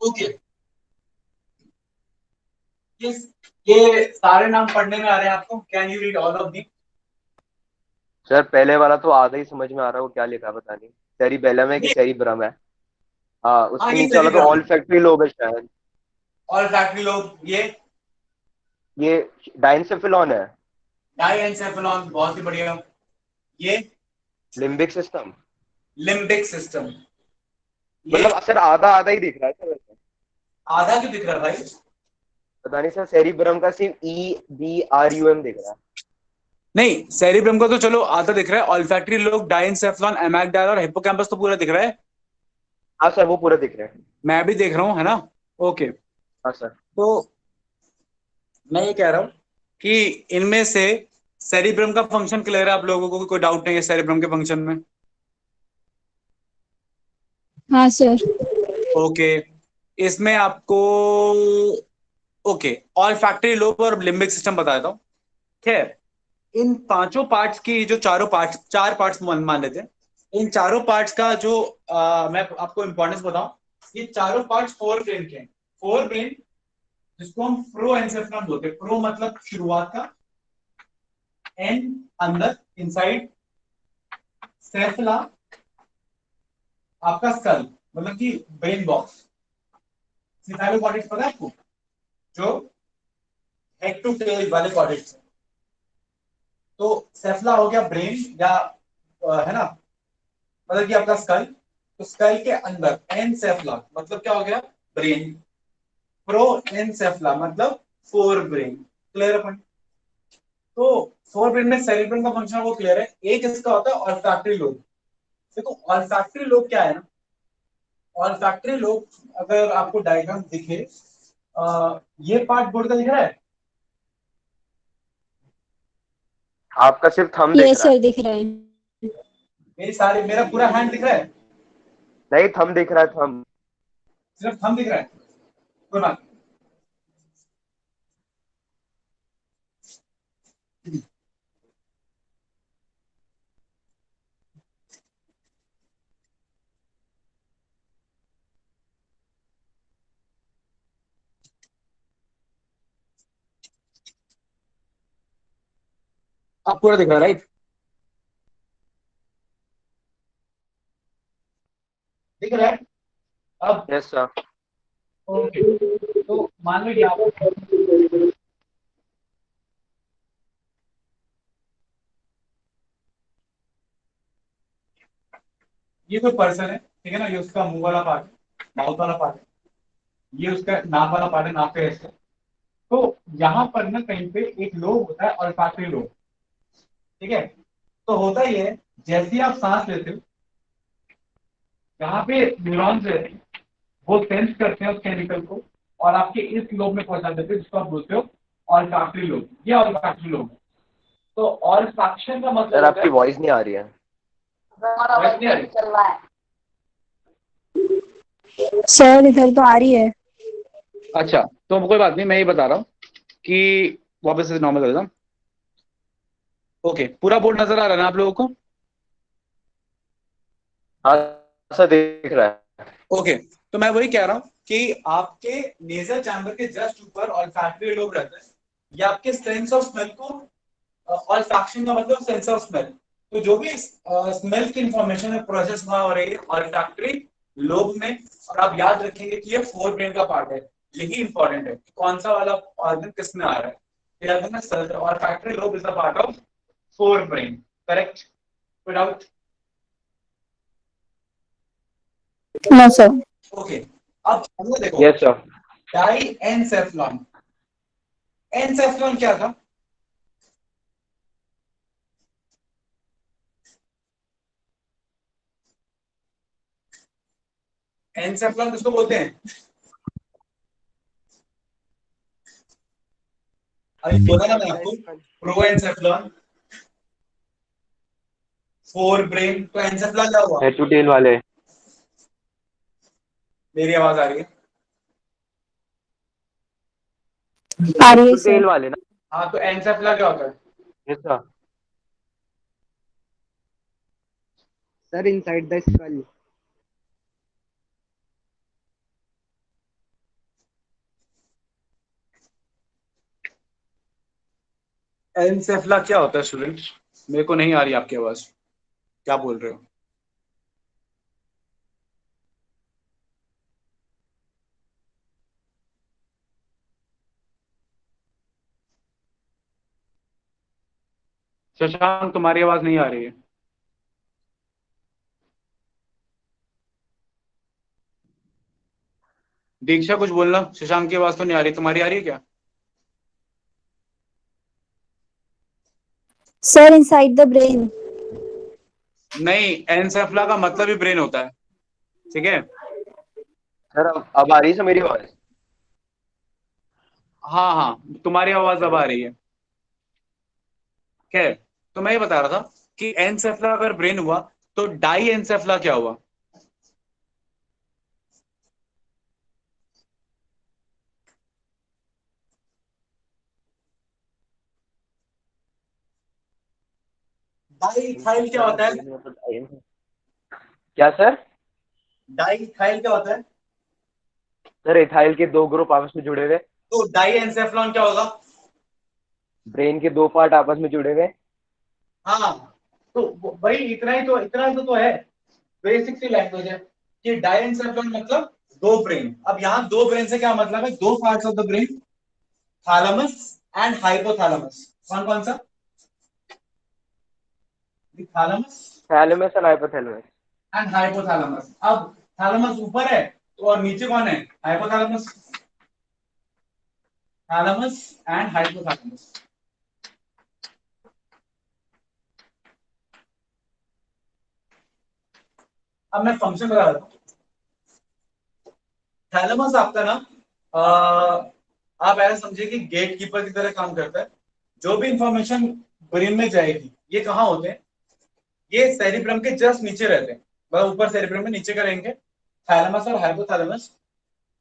ओके, ये सारे नाम पढ़ने में आ रहे हैं आपको? Can you read all of the? Sir पहले वाला तो आधा ही समझ में आ रहा है, वो क्या लिखा है पता नहीं। सेरिबेलम है कि सेरिब्रम है? हाँ, हाँ, उसके ये नीचे वाला तो सेरिब्रम, ऑल फैक्ट्री लोब है शायद। ऑल फैक्ट्री लोब, ये डाइनसेफिलॉन है। डाइएन्सेफेलॉन, बहुत ही बढ़िया। ये लिम्बिक सिस्टम। लिम्बिक सिस्टम, ये मतलब सर आधा आधा ही दिख रहा है सर वैसे। आधा क्यों दिख रहा है भाई? पता नहीं सर, सेरिब्रम का सिर्फ EBRUM दिख रहा है। नहीं, सेरिब्रम का तो चलो आधा दिख रहा है, ऑल्फैक्टरी लोब, डाइएन्सेफेलॉन, एमेग्डाला और हिप्पोकैम्पस तो पूरा दिख रहा है। हाँ सर, वो पूरा दिख रहा है। मैं भी देख रहा हूँ, है ना? ओके, हाँ सर। तो मैं ये कह रहा हूँ कि इनमें से सेरिब्रम का फंक्शन क्लियर है आप लोगों को? कोई डाउट नहीं है सेरिब्रम के फंक्शन में? हाँ सर। ओके, इसमें आपको ओके ऑल फैक्ट्री लोब और लिम्बिक सिस्टम बता देता हूँ। खैर, इन पांचों पार्ट्स की जो चारों पार्ट्स, चार पार्ट्स मान लेते हैं, इन चारों पार्ट्स का जो मैं आपको इंपॉर्टेंस बताऊं, ये चारों पार्ट्स फोर ब्रेन के हैं। फोर ब्रेन, जिसको हम प्रो एनसेफेलॉन बोलते हैं। प्रो मतलब शुरुआत का, एन अंदर, इनसाइड, सेफला आपका स्कल, मतलब कि ब्रेन बॉक्स। सिफेलोकॉर्टेक्स पता है आपको? जो हेड टू टेल वाले कॉर्टेक्स। तो सेफला हो गया ब्रेन या है ना, मतलब कि आपका स्कल। तो स्कल के अंदर एनसेफला मतलब क्या हो गया? ब्रेन। प्रो एनसेफला मतलब फोर ब्रेन। क्लियर अपन? तो फोर ब्रेन में सेरिब्रम का फंक्शन वो क्लियर है। एक इसका होता है ऑल्फैक्टरी लोब। देखो ऑल्फैक्टरी लोब क्या है ना, ऑल्फैक्टरी लोब अगर आपको डायग्राम दिखे, ये पार्ट बोर्ड का दिख रहा है? आपका सिर्फ थंब ये दिख रहा है। सर दिख रहा है। मेरा पूरा हैंड दिख रहा है? नहीं, थंब दिख रहा है, थंब। सिर्फ थंब दिख रहा है? कोई बात नहीं। अब पूरा दिख रहा है, राइट? दिख रहा है अब? Yes sir. ओके, तो मान लो ये आप, ये कोई पर्सन है, ठीक है ना? ये उसका मुंह वाला पार्ट है, माउथ वाला पार्ट है। ये उसका नाक वाला पार्ट है, नाक पे ऐसे। तो यहाँ पर ना कहीं पे एक लोब होता है, olfactory लोब, ठीक है? तो होता ये है, जैसे ही आप सांस लेते हो, यहाँ पे न्यूरॉन्स रहते हैं, वो सेंस करते हैं उस केमिकल को और आपके इस लोब में पहुंचा देते हैं, जिसको आप बोलते हो olfactory लोब। ये olfactory लोब है। तो olfaction का मतलब सर होता आपकी है, वॉइस नहीं आ रही है। समझ नहीं आ रही? सर इधर तो आ रही है। अच्छा, तो कोई बात नहीं, मैं ये बता रहा हूँ कि वापस से नॉर्मल कर देता हूँ। ओके, पूरा बोर्ड नजर आ रहा है ना आप लोगों को? हाँ सर, दिख रहा है। ओके, तो मैं वही कह रहा हूँ कि आपके नेजल चैम्बर के जस्ट ऊपर ऑल्फैक्टरी लोब रहता है। ये आपके सेंस ऑफ स्मेल को, ऑल्फैक्शन का मतलब सेंस ऑफ स्मेल, तो जो भी स्मेल की इंफॉर्मेशन है प्रोसेस वहां हो रही है ऑल्फैक्टरी लोब में। और आप याद रखेंगे कि ये फोर ब्रेन का पार्ट है। यही इंपॉर्टेंट है कि कौन सा वाला ऑर्गन किस में आ रहा है। याद रखना, olfactory lobe is the part of forebrain. Correct? Without? No sir. Okay, अब अगला देखो, yes sir. Diencephalon. Encephalon क्या था? एनसेफ्लॉन किसको बोलते हैं? अभी बोला ना मैं द आपको, skull. Pro encephalon, forebrain. तो एनसेफ्लॉन क्या हुआ? हेड टू टेल वाले। मेरी आवाज आ रही है? आ हेड रही है टू सर। टेल वाले ना। हाँ, तो एनसेफ्ला क्या होता है? Yes sir. Sir inside the skull. Encephala क्या होता है स्टूडेंट? मेरे को नहीं आ रही आपकी आवाज, क्या बोल रहे हो? शशांक तुम्हारी आवाज नहीं आ रही है। दीक्षा कुछ बोलना, शशांक की आवाज तो नहीं आ रही, तुम्हारी आ रही है क्या? Sir inside the brain. नहीं, एनसेफला का मतलब ही ब्रेन होता है, ठीक है? सर अब आ रही है सर मेरी आवाज? हाँ हाँ, तुम्हारी आवाज अब आ रही है। खैर, तो मैं ये बता रहा था कि एनसेफला अगर ब्रेन हुआ तो डाई एनसेफला क्या हुआ? डाईथाइल क्या होता है? क्या सर? डाईथाइल क्या होता है? सर इथाइल के दो ग्रुप आपस में जुड़े हुए। तो डाई एनसेफ्लॉन क्या होगा? ब्रेन के दो पार्ट आपस में जुड़े हुए। हाँ, तो भाई इतना ही तो है, बेसिक सी लैंग्वेज है कि डाई एनसेफ्लॉन मतलब दो ब्रेन। अब यहाँ दो ब्रेन से क्या मतलब है? दो parts of the brain, thalamus and hypothalamus. कौन कौन सा? Thalamus thalamus and hypothalamus. And hypothalamus. अब थैलेमस ऊपर है तो और नीचे कौन है? हाइपोथैलेमस। Thalamus and hypothalamus. अब मैं फंक्शन बता रहा हूँ। थैलेमस आपका ना, आप ऐसा समझिए कि गेट कीपर की तरह काम करता है। जो भी इंफॉर्मेशन ब्रेन में जाएगी, ये कहाँ होते हैं? ये सेरिब्रम के जस्ट नीचे रहते हैं, मतलब ऊपर सेरिब्रम में नीचे करेंगे थैलेमस और हाइपोथैलेमस।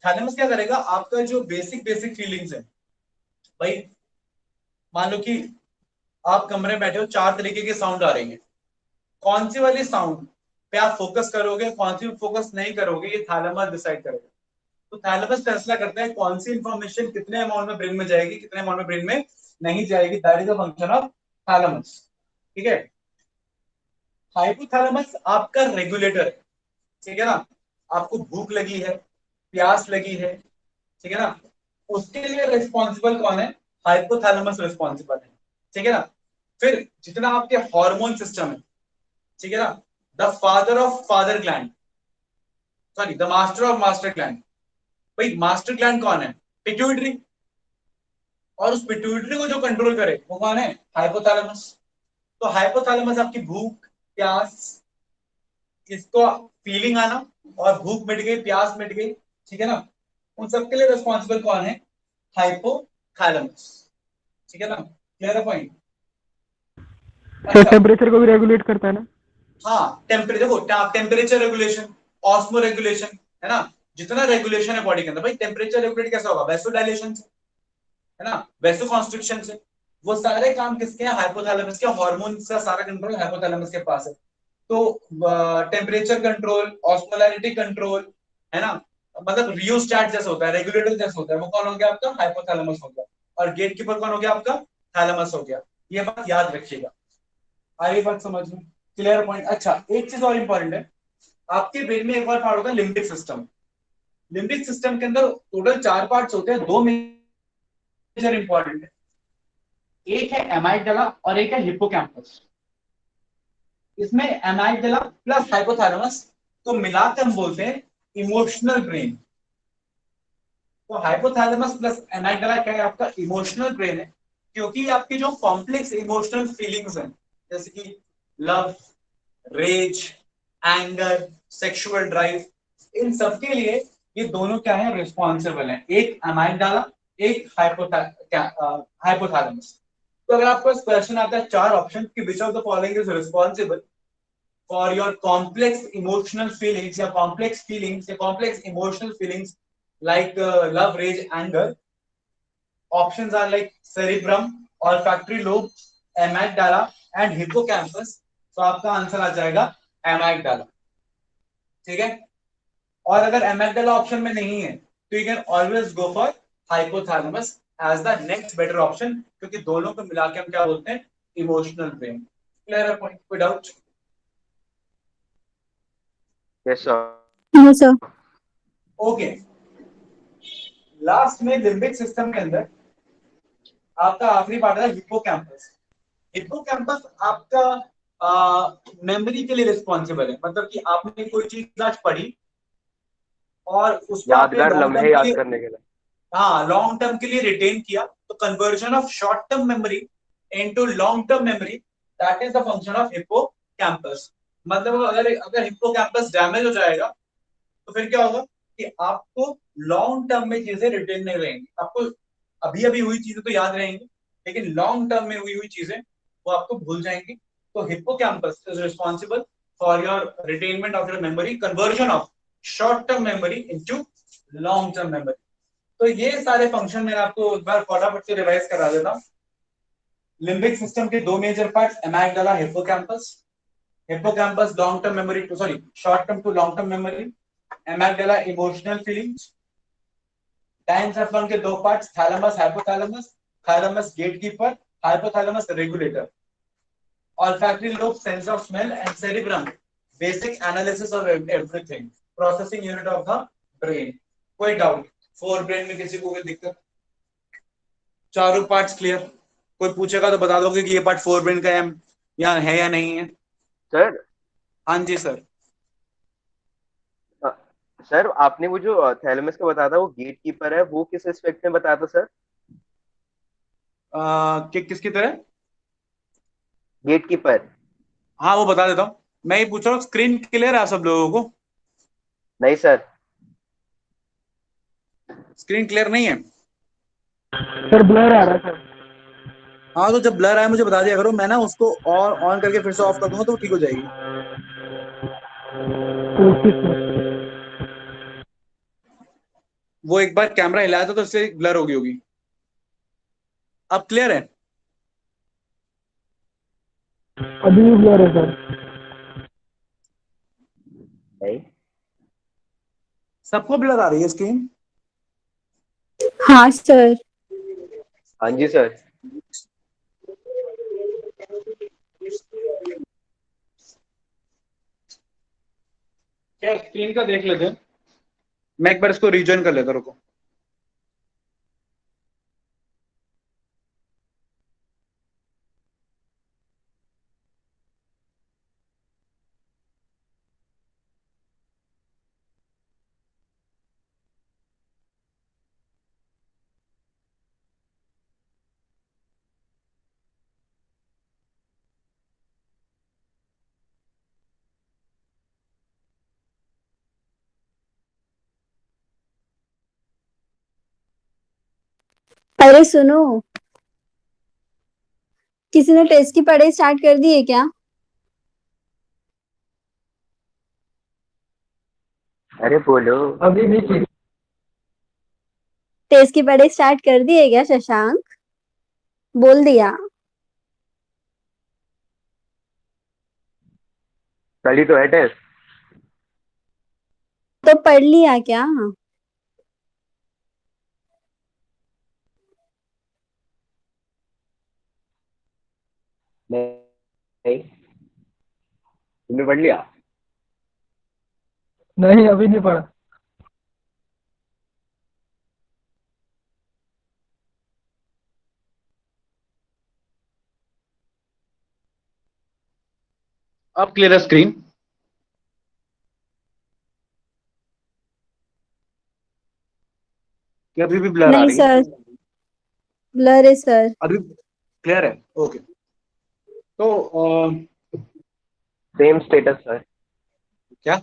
थैलेमस क्या करेगा? आपका जो बेसिक बेसिक फीलिंग्स है भाई, मान लो कि आप कमरे में बैठे हो, चार तरीके के साउंड आ रही हैं, कौन सी वाली साउंड पे आप फोकस करोगे, कौन सी फोकस नहीं करोगे, ये थैलेमस डिसाइड करेगा। तो थैलेमस फैसला करता है कौन सी इंफॉर्मेशन कितने अमाउंट में ब्रेन में जाएगी, कितने अमाउंट में ब्रेन में नहीं जाएगी। That is the function of thalamus, ठीक है? हाइपोथैलेमस आपका रेगुलेटर है, ठीक है ना? आपको भूख लगी है, प्यास लगी है, ठीक है ना? उसके लिए रिस्पॉन्सिबल कौन है? हाइपोथैलेमस रिस्पॉन्सिबल है, ठीक है ना? फिर जितना आपके हार्मोन सिस्टम है, ठीक है ना, the father of father gland, sorry the master of master gland. भाई मास्टर ग्लैंड कौन है? पिट्यूटरी। और उस पिट्यूटरी को जो कंट्रोल करे वो कौन है? हाइपोथैलेमस। तो हाइपोथैलेमस आपकी भूख, प्यास, इसको फीलिंग आना, और भूख मिट गई, प्यास मिट गई, ठीक है ना, उन सबके लिए रिस्पॉन्सिबल कौन है? हाइपोथैलेमस, ठीक है ना? क्लियर है पॉइंट? सर अच्छा, टेम्परेचर को भी रेगुलेट करता है ना? हाँ, टेम्परेचर, देखो टेम्परेचर रेगुलेशन, ऑस्मो रेगुलेशन, है ना? जितना रेगुलेशन है बॉडी के अंदर, भाई टेम्परेचर रेगुलेट कैसा होगा? वैसोडाइलेशन से, है ना, वैसो कॉन्स्ट्रिक्शन से। वो सारे काम किसके हैं? हाइपोथैलेमस के। हार्मोन का सारा कंट्रोल हाइपोथैलेमस के पास है। तो टेम्परेचर कंट्रोल, ऑस्मोलैरिटी कंट्रोल, है ना, मतलब रियोस्टैट जैसा होता है, रेगुलेटर जैसा होता है, वो कौन हो गया आपका? हाइपोथैलेमस हो गया। और गेट कीपर कौन हो गया आपका? थैलेमस हो गया। ये बात याद रखिएगा। आगे बात समझ में? Clear point? अच्छा, एक चीज और इंपॉर्टेंट है, आपके ब्रेन में एक और पार्ट होता है लिम्बिक सिस्टम। लिम्बिक सिस्टम के अंदर टोटल चार पार्ट्स होते हैं, दो मेजर इंपॉर्टेंट है। एक है एमाइगडाला और एक है हिप्पोकैम्पस। इसमें एमाइगडाला प्लस हाइपोथैलेमस को मिलाकर हम बोलते हैं इमोशनल ब्रेन। तो हाइपोथैलेमस प्लस एमाइगडाला क्या है? आपका इमोशनल ब्रेन है, क्योंकि आपकी जो कॉम्प्लेक्स इमोशनल फीलिंग्स हैं, जैसे कि love, rage, anger, sexual drive, इन सब के लिए ये दोनों क्या है? रिस्पॉन्सिबल है। एक अमाइगडाला, एक हाइपोथैलेमस। तो अगर आपको क्वेश्चन आता है चार ऑप्शन कि which of the following is responsible for your complex emotional feelings, या कॉम्प्लेक्स फीलिंग्स, या complex emotional feelings like love, rage, anger, options are like cerebrum, olfactory lobe, amygdala and hippocampus. तो आपका आंसर आ जाएगा amygdala, ठीक है? और अगर amygdala ऑप्शन में नहीं है तो you can always go for hypothalamus as the next better option, क्योंकि दोनों को मिला के हम क्या बोलते हैं, इमोशनल ब्रेन। क्लियर है पॉइंट, कोई doubt? Yes sir. No sir. Okay, last में लिम्बिक सिस्टम के अंदर आपका आखिरी पार्ट है हिप्पोकैम्पस। हिप्पोकैम्पस आपका मेमोरी के लिए रिस्पॉन्सिबल है, मतलब कि आपने कोई चीज आज पढ़ी और उसको आपने यादगार लॉन्ग टर्म लम्हे के याद लिए, करने के लिए। हाँ लॉन्ग टर्म के लिए रिटेन किया, तो conversion of short term memory into long term memory, that is the function of hippocampus. मतलब अगर अगर हिप्पोकैम्पस डैमेज हो जाएगा तो फिर क्या होगा कि आपको लॉन्ग टर्म में चीजें रिटेन नहीं रहेंगी, आपको अभी अभी हुई चीजें तो याद रहेंगी, लेकिन लॉन्ग टर्म में हुई हुई चीजें वो आपको भूल जाएंगी। तो hippocampus is responsible for your retainment of your memory, conversion of short term memory into long term memory. तो ये सारे फंक्शन मैं आपको एक बार फटाफट से रिवाइज करा देता हूँ। लिम्बिक सिस्टम के दो major parts, amygdala, hippocampus. Hippocampus long term memory to sorry short term to long term memory, amygdala emotional feelings. Diencephalon के दो parts, thalamus, hypothalamus. Thalamus gatekeeper, hypothalamus regulator. olfactory lobe, sense of smell, and cerebrum, basic analysis of everything, processing unit of the brain। कोई डाउट? फोर ब्रेन में किसी को कोई दिक्कत? चारों पार्ट्स क्लियर? कोई पूछेगा तो बता दोगे कि ये पार्ट फोर ब्रेन का है या नहीं है? सर हाँ जी सर। सर आपने वो जो थैलेमस का बताया था वो गेट कीपर है, वो किस एस्पेक्ट में बताया था सर? किसकी तरह? Gatekeeper. हाँ वो बता देता हूँ, मैं ये पूछ रहा हूँ स्क्रीन क्लियर है आप सब लोगों को? नहीं सर। स्क्रीन क्लियर नहीं है? सर ब्लर आ रहा है सर। हाँ तो जब ब्लर आए मुझे बता दिया करो, मैं ना उसको और ऑन करके फिर से ऑफ कर दूंगा तो ठीक हो जाएगी। Okay sir. वो एक बार कैमरा हिलाया था तो इससे ब्लर हो गई होगी। अब क्लियर है? अभी भी ब्लर है सर। नहीं। सबको ब्लर आ रही है स्क्रीन? हाँ सर। हाँ जी सर। क्या स्क्रीन का देख लेते हैं, मैं एक बार इसको रीजॉइन कर लेता, रुको। अरे सुनो, किसी ने टेस्ट की पढ़ाई स्टार्ट कर दी है क्या? अरे बोलो। अभी भी की। टेस्ट की पढ़ाई स्टार्ट कर दी है क्या शशांक? बोल दिया? कल ही तो है टेस्ट। तो पढ़ लिया क्या? नहीं, तुमने पढ़ लिया? नहीं अभी नहीं पढ़ा। अब क्लियर है स्क्रीन? क्या अभी भी ब्लर आ नहीं रही है? सर, ब्लर है सर। अभी क्लियर है? ओके। तो सेम स्टेटस सर। क्या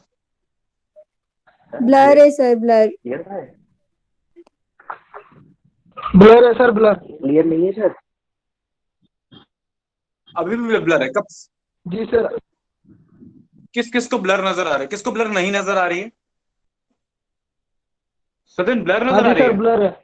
ब्लर है सर, ब्लर। क्लियर है? ब्लर है सर, ब्लर। क्लियर नहीं है सर। अभी भी ब्लर है? कब? जी सर। किस किस को ब्लर नजर आ रहा है, किसको ब्लर नहीं नजर आ रही है? सदन ब्लर हाँ नजर आ जी रही सर, है? ब्लर है।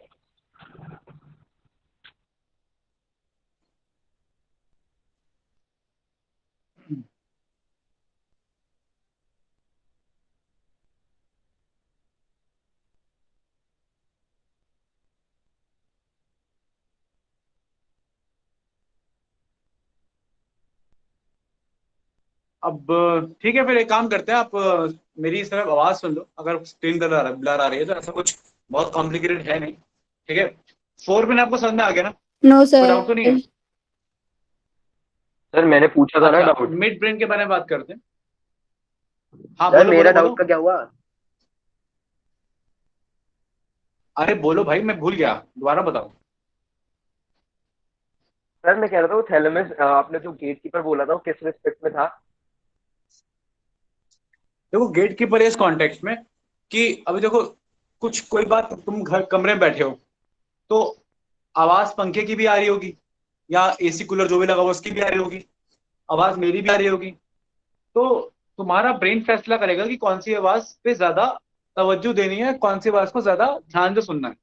अब ठीक है, फिर एक काम करते हैं, आप मेरी इस तरफ आवाज सुन लो, अगर स्क्रीन ब्लर आ रही है तो ऐसा कुछ बहुत कॉम्प्लिकेटेड है नहीं, ठीक है। 4 पिन आपको समझ में आ गया ना, नो कोई डाउट तो नहीं है? सर। सर मैंने पूछा था ना अच्छा, डाउट। मिड ब्रेन के बारे में बात करते हैं। हाँ सर बोलो मेरा बोलो बोलो। डाउट का क्या हुआ? अरे बोलो भाई, मैं भूल गया, दोबारा बताओ। सर मैं कह रहा था वो थैलेमस, आपने जो गेट कीपर बोला था वो किस रिस्पेक्ट में था? देखो गेट कीपर इस कॉन्टेक्स्ट में कि अभी देखो, कुछ कोई बात, तुम घर कमरे में बैठे हो तो आवाज पंखे की भी आ रही होगी, या एसी कूलर जो भी लगा हुआ उसकी भी आ रही होगी, आवाज मेरी भी आ रही होगी। तो तुम्हारा ब्रेन फैसला करेगा कि कौन सी आवाज पे ज्यादा तवज्जो देनी है, कौन सी आवाज को ज्यादा ध्यान से सुनना है।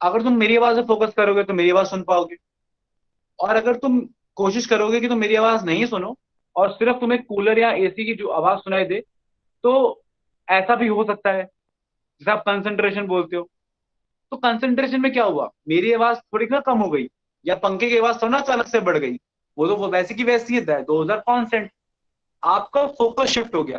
अगर तुम मेरी आवाज पे फोकस करोगे तो मेरी आवाज सुन पाओगे, और अगर तुम कोशिश करोगे कि तुम मेरी आवाज नहीं सुनो और सिर्फ तुम्हें कूलर या एसी की जो आवाज सुनाई दे, तो ऐसा भी हो सकता है, जैसे आप कंसंट्रेशन बोलते हो। तो कंसंट्रेशन में क्या हुआ, मेरी आवाज थोड़ी ना कम हो गई, या पंखे की आवाज थोड़ा ना अचानक से बढ़ गई, वो तो वो वैसे की वैसी है, 2000 आपका फोकस शिफ्ट हो गया।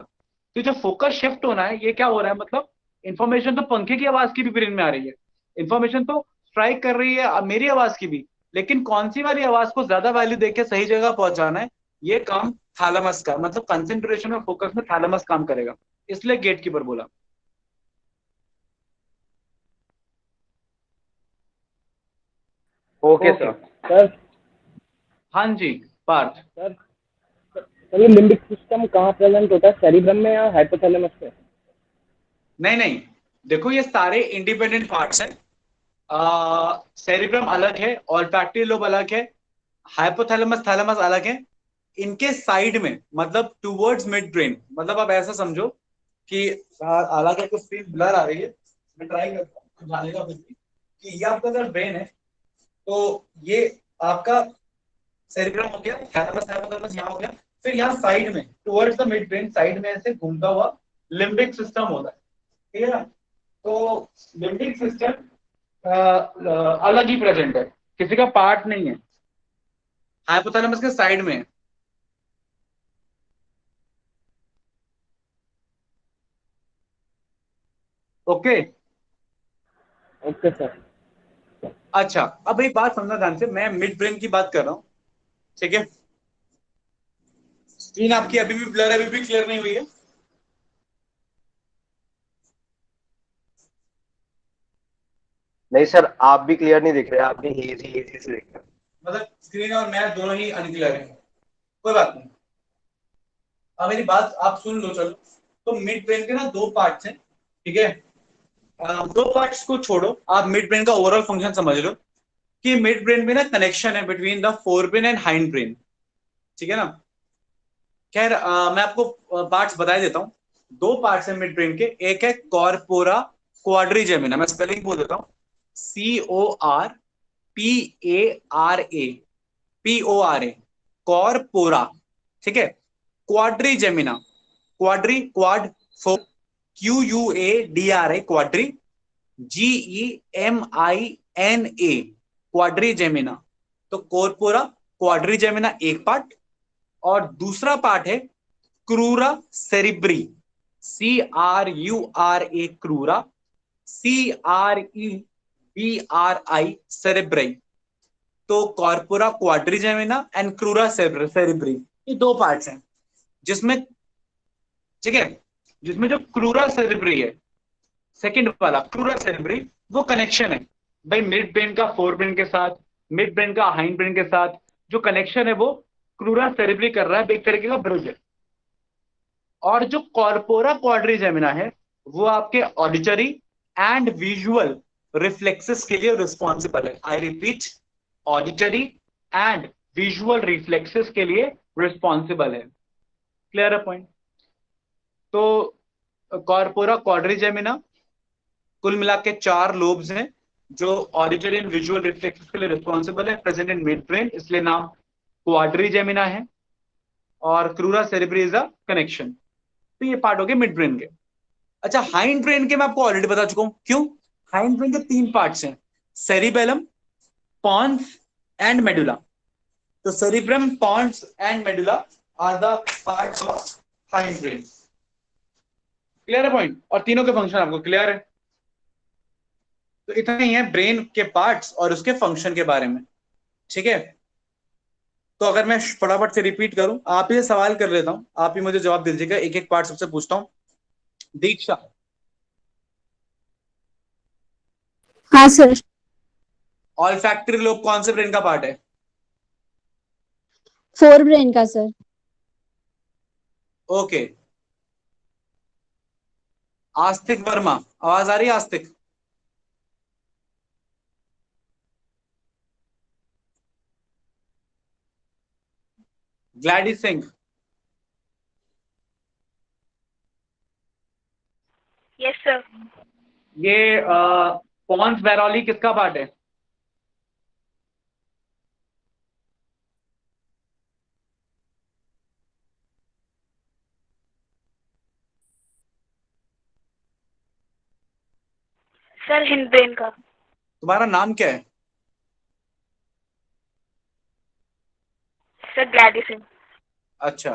तो जो फोकस शिफ्ट होना है, ये क्या हो रहा है, मतलब इंफॉर्मेशन तो पंखे की आवाज की भी ब्रेन में आ रही है, इंफॉर्मेशन तो स्ट्राइक कर रही है मेरी आवाज की भी, लेकिन कौन सी वाली आवाज को ज्यादा वैल्यू देके सही जगह पहुंचाना है, ये काम थैलेमस का, मतलब कंसंट्रेशन और फोकस में थैलेमस काम करेगा, इसलिए गेट कीपर बोला। Okay okay. सर। सर हाँ जी पार्थ। सर सर ये लिम्बिक सिस्टम कहाँ प्रेजेंट होता है, सेरिब्रम में या हाइपोथैलेमस में? नहीं नहीं, देखो ये सारे इंडिपेंडेंट पार्ट्स हैं। सेरिब्रम अलग है, ऑल्फैक्टरी लोब अलग है, हाइपोथैलेमस थैलेमस अलग है। इनके साइड में, मतलब टूवर्ड्स मिड ब्रेन, मतलब आप ऐसा समझो कि हालांकि आपको स्क्रीन ब्लर आ रही है, मैं ट्राई करता हूँ समझाने का, फिर भी कि ये आपका अगर ब्रेन है तो ये आपका सेरिब्रम हो गया, थैलेमस हाइपोथैलेमस यहाँ हो गया, फिर यहाँ साइड में towards the mid brain side में ऐसे घूमता हुआ लिम्बिक सिस्टम होता है, ठीक है ना। तो लिम्बिक सिस्टम अलग ही प्रेजेंट है, किसी का पार्ट नहीं है, हाइपोथैलेमस के साइड में है। ओके। Okay sir. अच्छा, अब एक बात समझना ध्यान से, मैं मिड ब्रेन की बात कर रहा हूँ, ठीक है। स्क्रीन आपकी अभी भी ब्लर है, अभी भी क्लियर नहीं हुई है? नहीं सर, आप भी क्लियर नहीं दिख रहे, आप भी हेजी हेजी से दिख रहे हैं। मतलब स्क्रीन और मैं दोनों ही अनक्लियर है, कोई बात नहीं। अब मेरी बात आप सुन लो, चलो। तो मिड ब्रेन के ना दो पार्ट्स हैं, ठीक है। दो पार्ट्स को छोड़ो, आप मिड ब्रेन का ओवरऑल फंक्शन समझ लो कि मिड ब्रेन में ना कनेक्शन है between the fore brain and hind brain, ठीक है ना। खैर मैं आपको पार्ट्स बता देता हूँ। दो पार्ट्स हैं मिड ब्रेन के, एक है कॉर्पोरा क्वाड्रिजेमिना, मैं स्पेलिंग बोल देता हूँ, CORPARA, PORA, कॉर्पोरा, ठीक है। Quadrigemina, quadri quad four, QUADRA quadri, GEMINA quadrigemina. तो कॉर्पोरा क्वाड्रिजेमिना एक पार्ट, और दूसरा पार्ट है क्रूरा सेरिब्री, CRURA क्रूरा, CREBRI सेरेब्रई। तो कॉर्पोरा क्वाड्रिजेमिना एंड क्रूरा सेरिब्री, ये दो पार्ट्स हैं जिसमें, ठीक है, जिसमें जो क्रूरा सेरिब्री है, सेकंड वाला क्रूरा सेरिब्री, वो कनेक्शन है भाई मिड ब्रेन का फोर ब्रेन के साथ, मिड ब्रेन का हाइंड ब्रेन के साथ, जो कनेक्शन है वो क्रूरा सेरिब्री कर रहा है, एक तरीके का ब्रिज है। और जो कॉर्पोरा क्वाड्रिजेमिना है, वो आपके ऑडिटरी एंड विजुअल रिफ्लेक्सेस के लिए रिस्पॉन्सिबल है। I repeat, auditory and visual reflexes के लिए रिस्पॉन्सिबल है। क्लियर है पॉइंट? तो कॉर्पोरा क्वाड्रिजेमिना कुल मिला के 4 लोब्स हैं जो ऑडिटरी एंड विजुअल रिफ्लेक्सेस के लिए रिस्पॉन्सिबल है, प्रेजेंट इन मिड ब्रेन, इसलिए नाम क्वाड्रिजेमिना है। और क्रूरा सेरिब्री इज अ कनेक्शन। तो ये पार्ट हो गए मिड ब्रेन के। अच्छा, हाइंड ब्रेन के मैं आपको ऑलरेडी बता चुका हूं क्यों। हाइंड ब्रेन के 3 पार्ट्स हैं, सेरिबेलम, पॉन्स एंड मेडुला। तो cerebrum, pons and medulla are the parts of hindbrain. Clear है पॉइंट? और तीनों के फंक्शन आपको क्लियर है? तो इतना ही है ब्रेन के पार्ट्स और उसके फंक्शन के बारे में, ठीक है? तो अगर मैं फटाफट से रिपीट करूं, आप ही सवाल कर लेता हूं, आप ही मुझे जवाब दीजिएगा, एक एक पार्ट सबसे पूछता हूं। दीक्षा, हाँ सर। ऑल्फैक्टरी लोब कौन से ब्रेन का पार्ट है? फोर ब्रेन का सर। ओके। आस्तिक वर्मा, आवाज आ रही है आस्तिक? Gladys Singh, yes sir. ये पॉन्स बैरौली किसका पार्ट है? सर हिंद ब्रेन का। तुम्हारा नाम क्या है? Sir Glady Singh. अच्छा,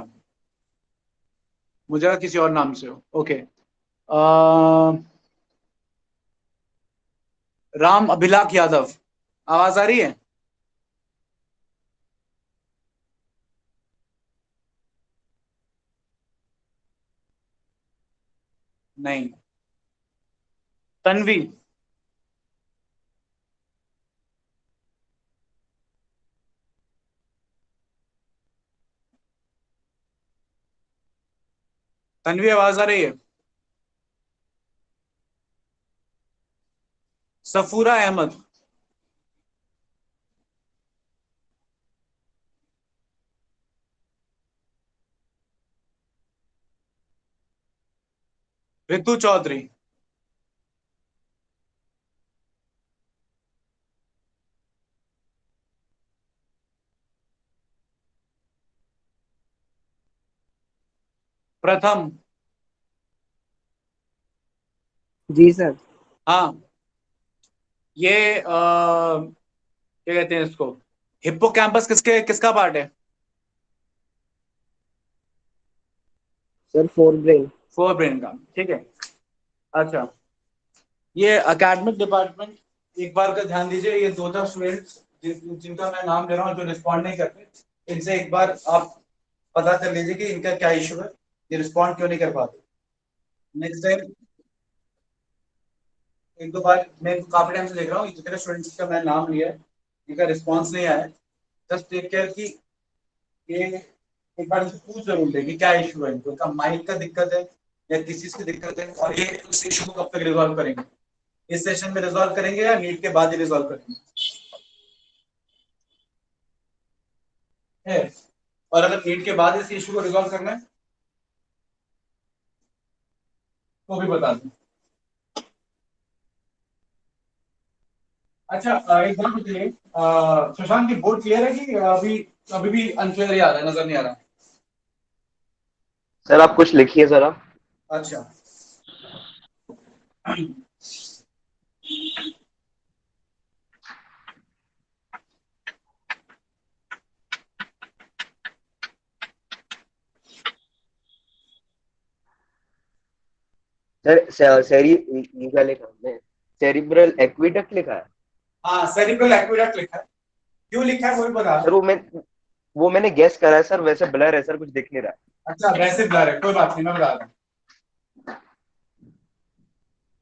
मुझे लगा किसी और नाम से हो। ओके। राम अभिलाख यादव, आवाज आ रही है? नहीं। तन्वी, तन्वी आवाज आ रही है? सफूरा अहमद, ऋतु चौधरी, प्रथम, जी सर। हाँ, ये क्या कहते हैं इसको, हिप्पोकैम्पस किसका पार्ट है? Sir fore brain. Fore brain का, ठीक है। अच्छा, ये एकेडमिक डिपार्टमेंट, एक बार का ध्यान दीजिए, ये दो चार स्टूडेंट्स जिनका मैं नाम ले रहा हूँ जो रिस्पॉन्ड नहीं करते, इनसे एक बार आप पता कर लीजिए कि इनका क्या इशू है, ये रिस्पॉन्ड क्यों नहीं कर पाते। नेक्स्ट टाइम एक दो बार, मैं काफी टाइम से देख रहा हूँ जितने स्टूडेंट्स का मैं नाम लिया है इनका रिस्पॉन्स नहीं आया, जस्ट टेक केयर कि ये एक बार इनसे पूछ जरूर ले कि क्या इशू है, इनका माइक का दिक्कत है या किसी चीज की दिक्कत है, और ये उस इशू को कब तक रिजॉल्व करेंगे, इस सेशन में रिजॉल्व करेंगे या नीट के बाद ही रिजॉल्व करेंगे है? और अगर नीट के बाद इस इशू को रिजॉल्व करना है तो भी बता दें। अच्छा, एक बात बताइए, सुशांत की बोर्ड क्लियर है कि अभी अभी भी अनक्लियर ही आ रहा है, नजर नहीं आ रहा है? सर आप कुछ लिखिए जरा। अच्छा, सर सेरी ये क्या लिखा हमने? सेरिब्रल एक्विडक्ट लिखा है। हाँ सेरिब्रल एक्विडक्ट लिखा है, क्यों लिखा है वो भी बता सर दो। वो मैंने गेस करा है सर, वैसे ब्लर है सर, कुछ दिख नहीं रहा है। अच्छा, वैसे ब्लर है, कोई बात नहीं, मैं बता दूं।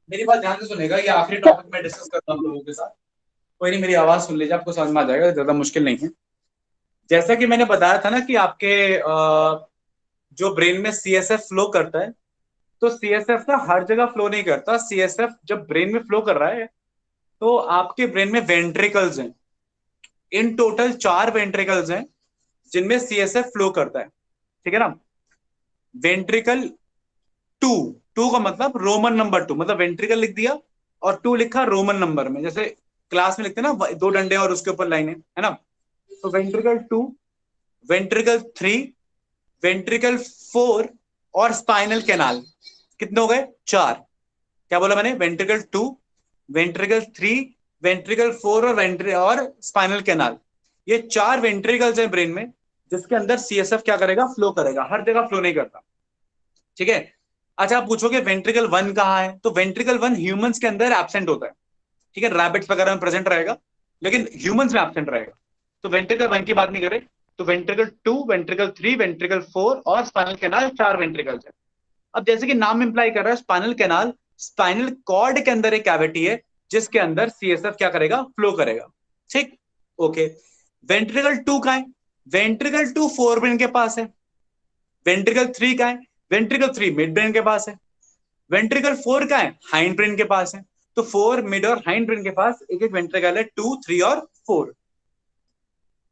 मेरी बात ध्यान से सुनेगा, ये आखिरी टॉपिक मैं डिस्कस करता हूँ लोगों के साथ, कोई नहीं, मेरी आवाज सुन लीजिए, आपको समझ में आ जाएगा, ज्यादा मुश्किल नहीं है। जैसा कि मैंने बताया था ना कि आपके जो ब्रेन में सीएसएफ फ्लो करता है, तो सीएसएफ ना हर जगह फ्लो नहीं करता, सीएसएफ जब ब्रेन में फ्लो कर रहा है तो आपके ब्रेन में वेंट्रिकल्स हैं, इन टोटल 4 वेंट्रिकल्स हैं जिनमें सीएसएफ फ्लो करता है, ठीक है ना? वेंट्रिकल 2, 2 का मतलब रोमन नंबर 2, मतलब वेंट्रिकल लिख दिया और 2 लिखा रोमन नंबर में, जैसे क्लास में लिखते हैं ना, 2 डंडे और उसके ऊपर लाइनें, है ना? तो वेंट्रिकल 2, वेंट्रिकल 3, वेंट्रिकल 4 और स्पाइनल कैनाल, कितने हो गए? 4। क्या बोला मैंने? वेंट्रिकल 2, वेंट्रिकल 3, वेंट्रिकल 4 और स्पाइनल कैनाल, ये 4 वेंट्रिकल्स हैं ब्रेन में जिसके अंदर CSF क्या करेगा, फ्लो करेगा, हर जगह फ्लो नहीं करता, ठीक है। अच्छा, आप पूछोगे वेंट्रिकल 1 कहाँ है, तो वेंट्रिकल 1 ह्यूमंस के अंदर एब्सेंट होता है, ठीक है, रैबिट्स वगैरह में प्रेजेंट रहेगा, लेकिन ह्यूमंस में एब्सेंट रहेगा। तो वेंट्रिकल 1 की बात नहीं करें, तो वेंट्रिकल 2, वेंट्रिकल 3, वेंट्रिकल 4 और स्पाइनल कैनाल, 4 वेंट्रिकल्स है। अब जैसे कि नाम इंप्लाई कर रहा है, स्पाइनल कैनाल स्पाइनल कॉर्ड के अंदर एक कैविटी है जिसके अंदर CSF क्या करेगा, फ्लो करेगा, ठीक, ओके। वेंट्रिकल 2 का है, वेंट्रिकल 2 फोर ब्रेन के पास है। वेंट्रिकल 3 का है, वेंट्रिकल 3 मिड ब्रेन के पास है। वेंट्रिकल 4 का है, हाइंड ब्रेन के पास है। तो 4 मिड और हाइंड ब्रेन के पास एक एक वेंट्रिकल है, 2, 3 और 4।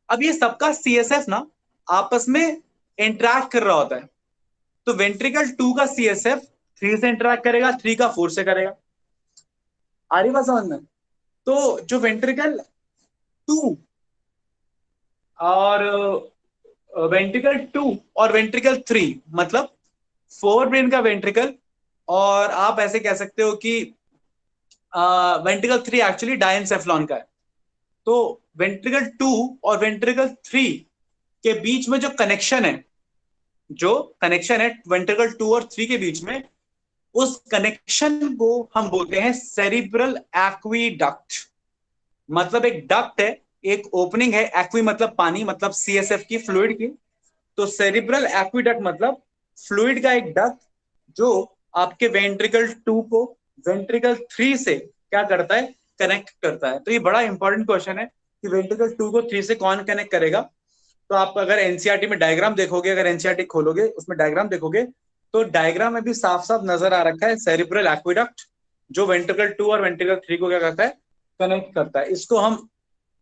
अब ये सबका CSF ना आपस में इंटरेक्ट कर रहा होता है। तो वेंट्रिकल 2 का CSF 3 से इंटरेक्ट करेगा, 3 का 4 से करेगा। आ रही बात समझ में? तो जो वेंट्रिकल 2 और वेंट्रिकल 2 और वेंट्रिकल 3 मतलब 4 ब्रेन का वेंट्रिकल, और आप ऐसे कह सकते हो कि वेंट्रिकल 3 एक्चुअली डायनसेफ्लॉन का है। तो वेंट्रिकल 2 और वेंट्रिकल 3 के बीच में जो कनेक्शन है, वेंट्रिकल 2 और 3 के बीच में, उस कनेक्शन को हम बोलते हैं सेरिब्रल एक्वीडक्ट। मतलब एक डक्ट है, एक ओपनिंग है, एक्वी मतलब पानी, मतलब CSF की, फ्लूइड की। तो सेरिब्रल एक्वीडक्ट मतलब फ्लूइड का एक डक्ट जो आपके वेंट्रिकल 2 को वेंट्रिकल 3 से क्या करता है, कनेक्ट करता है। तो ये बड़ा इंपॉर्टेंट क्वेश्चन है कि वेंट्रिकल 2 को 3 से कौन कनेक्ट करेगा। तो आप अगर एनसीईआरटी में डायग्राम देखोगे, अगर एनसीईआरटी खोलोगे उसमें डायग्राम देखोगे, तो डायग्राम में भी साफ साफ नजर आ रखा है सेरिब्रल एक्वीडक्ट जो वेंट्रिकल 2 और वेंट्रिकल 3 को क्या करता है, कनेक्ट करता है। इसको हम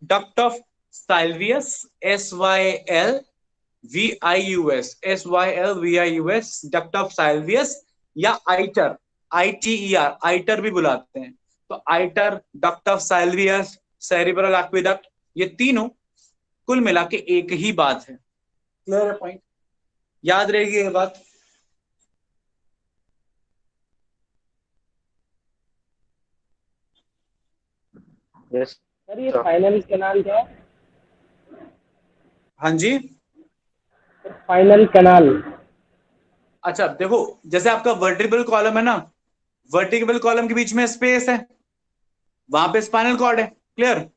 duct of Sylvius, SYLVIUS, duct of Sylvius, या आइटर, आइटर भी बुलाते हैं। तो iter, duct of Sylvius, cerebral aqueduct, ये तीनों कुल मिला के एक ही बात है। क्लियर है पॉइंट? याद रहेगी ये बात? यस सर ये फाइनल कैनाल क्या है? हाँ जी। Final canal. अच्छा देखो, जैसे आपका वर्टिब्रल कॉलम है ना, वर्टिब्रल कॉलम के बीच में स्पेस है, वहां पे स्पाइनल कॉर्ड है, क्लियर।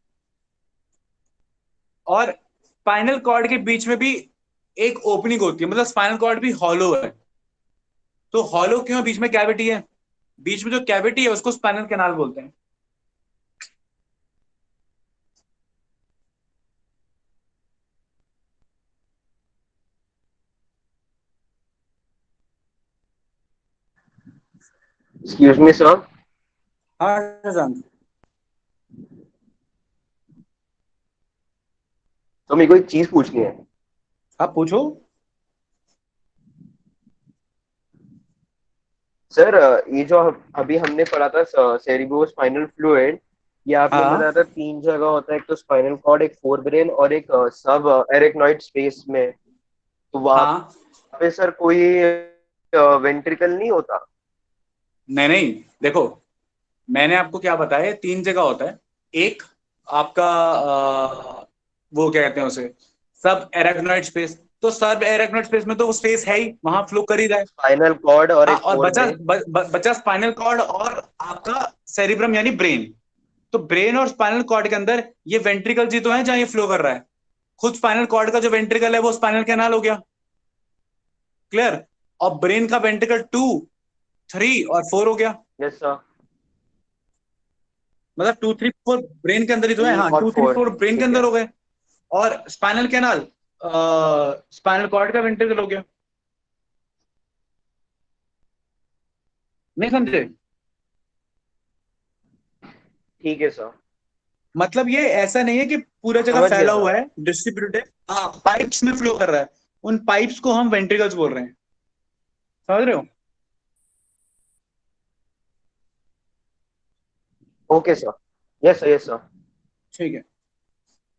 और स्पाइनल कॉर्ड के बीच में भी एक ओपनिंग होती है, मतलब स्पाइनल कॉर्ड भी हॉलो है। तो हॉलो क्यों? बीच में कैविटी है, बीच में जो कैविटी है उसको स्पाइनल कैनाल बोलते हैं। एक्सक्यूज मी सर, हाँ शशांक। तो मेरे को एक चीज पूछनी है। आप पूछो। सर ये जो अभी हमने पढ़ा था सेरिब्रो स्पाइनल फ्लूइड, ये आपने हाँ बताया था 3 जगह होता है, एक तो स्पाइनल कॉर्ड, एक फोर ब्रेन और एक सब एरेक्नॉइड स्पेस में। तो वहां हाँ, पे सर कोई वेंट्रिकल नहीं होता? नहीं नहीं, देखो मैंने आपको क्या बताया, 3 जगह होता है। एक आपका वो क्या कहते हैं उसे, सब एराक्नॉइड स्पेस। तो सब एराक्नॉइड स्पेस में तो वो स्पेस है ही, वहां फ्लो कर ही रहा है। स्पाइनल कॉर्ड और हाँ, एक और फोर बचा ब्रेन। बचा स्पाइनल कॉर्ड और आपका सेरिब्रम यानी ब्रेन। तो ब्रेन और स्पाइनल कॉर्ड के अंदर ये वेंट्रिकल ही तो है जहां ये फ्लो कर रहा है। खुद स्पाइनल कॉर्ड का जो वेंट्रिकल है वो स्पाइनल कैनाल हो गया, क्लियर। और ब्रेन का वेंट्रिकल 2, 3 और 4 हो गया। Yes sir. मतलब 2, 3, 4 ब्रेन के अंदर ही तो है। 3 हाँ, और 2, 3, 4 4 ब्रेन के ठीक है। अंदर हो गए। और स्पाइनल कैनाल स्पाइनल कॉर्ड का वेंट्रिकल हो गया। नहीं समझे? ठीक है सर, मतलब ये ऐसा नहीं है कि पूरा जगह समझ गया फैला हुआ सर। है, डिस्ट्रीब्यूटेड है। हाँ, पाइप्स में फ्लो कर रहा है, उन पाइप्स को हम वेंट्रिकल्स बोल रहे हैं। समझ रहे हो? Okay sir. Yes sir, yes sir. ठीक है,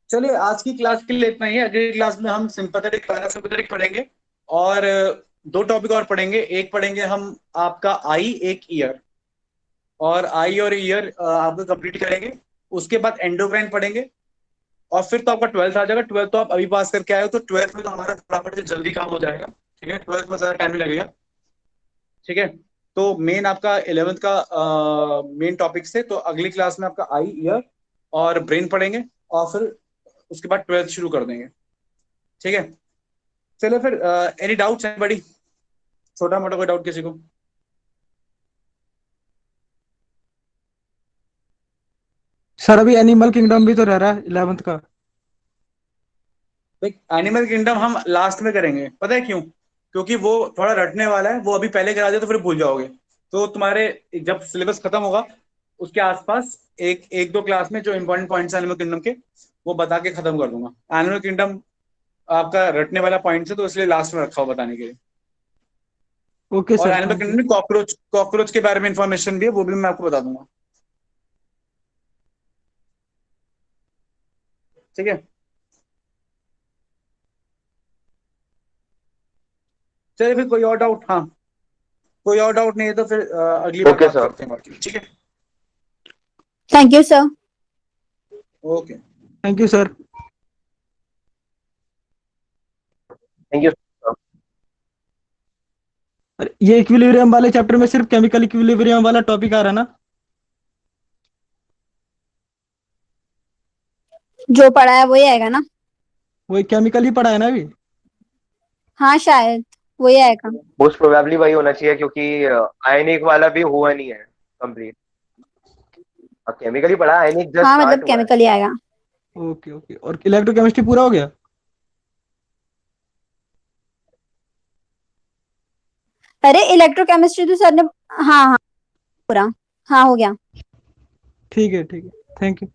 चलिए आज की क्लास के लिए इतना ही है। अगली क्लास में हम सिंपैथेटिक पैरासिम्पैथेटिक पढ़ेंगे, और 2 टॉपिक और पढ़ेंगे। एक पढ़ेंगे हम आपका आई, एक ईयर, और आई और ईयर आपको कंप्लीट करेंगे। उसके बाद एंडोक्राइन पढ़ेंगे, और फिर तो आपका 12th आ जाएगा। 12th तो आप अभी पास करके आए हो, तो 12th में तो हमारा फटाफट से जल्दी काम हो जाएगा। ठीक है, 12th में ज्यादा टाइम नहीं लगेगा। ठीक है, तो मेन आपका 11th का मेन टॉपिक से, तो अगली क्लास में आपका आई, ईयर और ब्रेन पढ़ेंगे, और फिर उसके बाद 12th शुरू कर देंगे। ठीक है, चलो फिर, एनी डाउट्स एनीबॉडी, छोटा मोटा कोई डाउट किसी को? सर अभी एनिमल किंगडम भी तो रह रहा है 11th का। देख, एनिमल किंगडम हम लास्ट में करेंगे, पता है क्यों? क्योंकि वो थोड़ा रटने वाला है, वो अभी पहले करा दिया तो फिर भूल जाओगे। तो तुम्हारे जब सिलेबस खत्म होगा उसके आसपास एक एक दो क्लास में जो इंपॉर्टेंट पॉइंट्स एनिमल किंगडम के, वो बता के खत्म कर दूंगा। एनिमल किंगडम आपका रटने वाला पॉइंट है, तो इसलिए लास्ट में रखा हुआ बताने के लिए। ओके और sir, animal thank kingdom you. में कॉकरोच कॉकरोच के बारे में इंफॉर्मेशन भी है, वो भी मैं आपको बता दूंगा। ठीक है, चलिए फिर, कोई और डाउट? हाँ, कोई और डाउट नहीं है तो फिर अगली बार ओके बात सर। करते हैं बाकी। ठीक है, thank you sir. Okay. Thank you sir. Thank you. अरे ये इक्विलिब्रियम वाले चैप्टर में सिर्फ केमिकल इक्विलिब्रियम वाला टॉपिक आ रहा है ना? जो पढ़ा है वही आएगा ना? वही केमिकल ही पढ़ा है ना अभी? हाँ शायद वही आएगा। मोस्ट प्रोबेबली वही होना चाहिए, क्योंकि आयनिक वाला भी हुआ नहीं है कंप्लीट। अब केमिकली पढ़ा, आयनिक जस्ट हाँ स्टार्ट मतलब हुआ है। केमिकल ही आएगा। ओके ओके, और इलेक्ट्रोकेमिस्ट्री पूरा हो गया? अरे इलेक्ट्रोकेमिस्ट्री तो सर ने, हाँ हाँ पूरा, हाँ हो गया। ठीक है ठीक है, थैंक यू।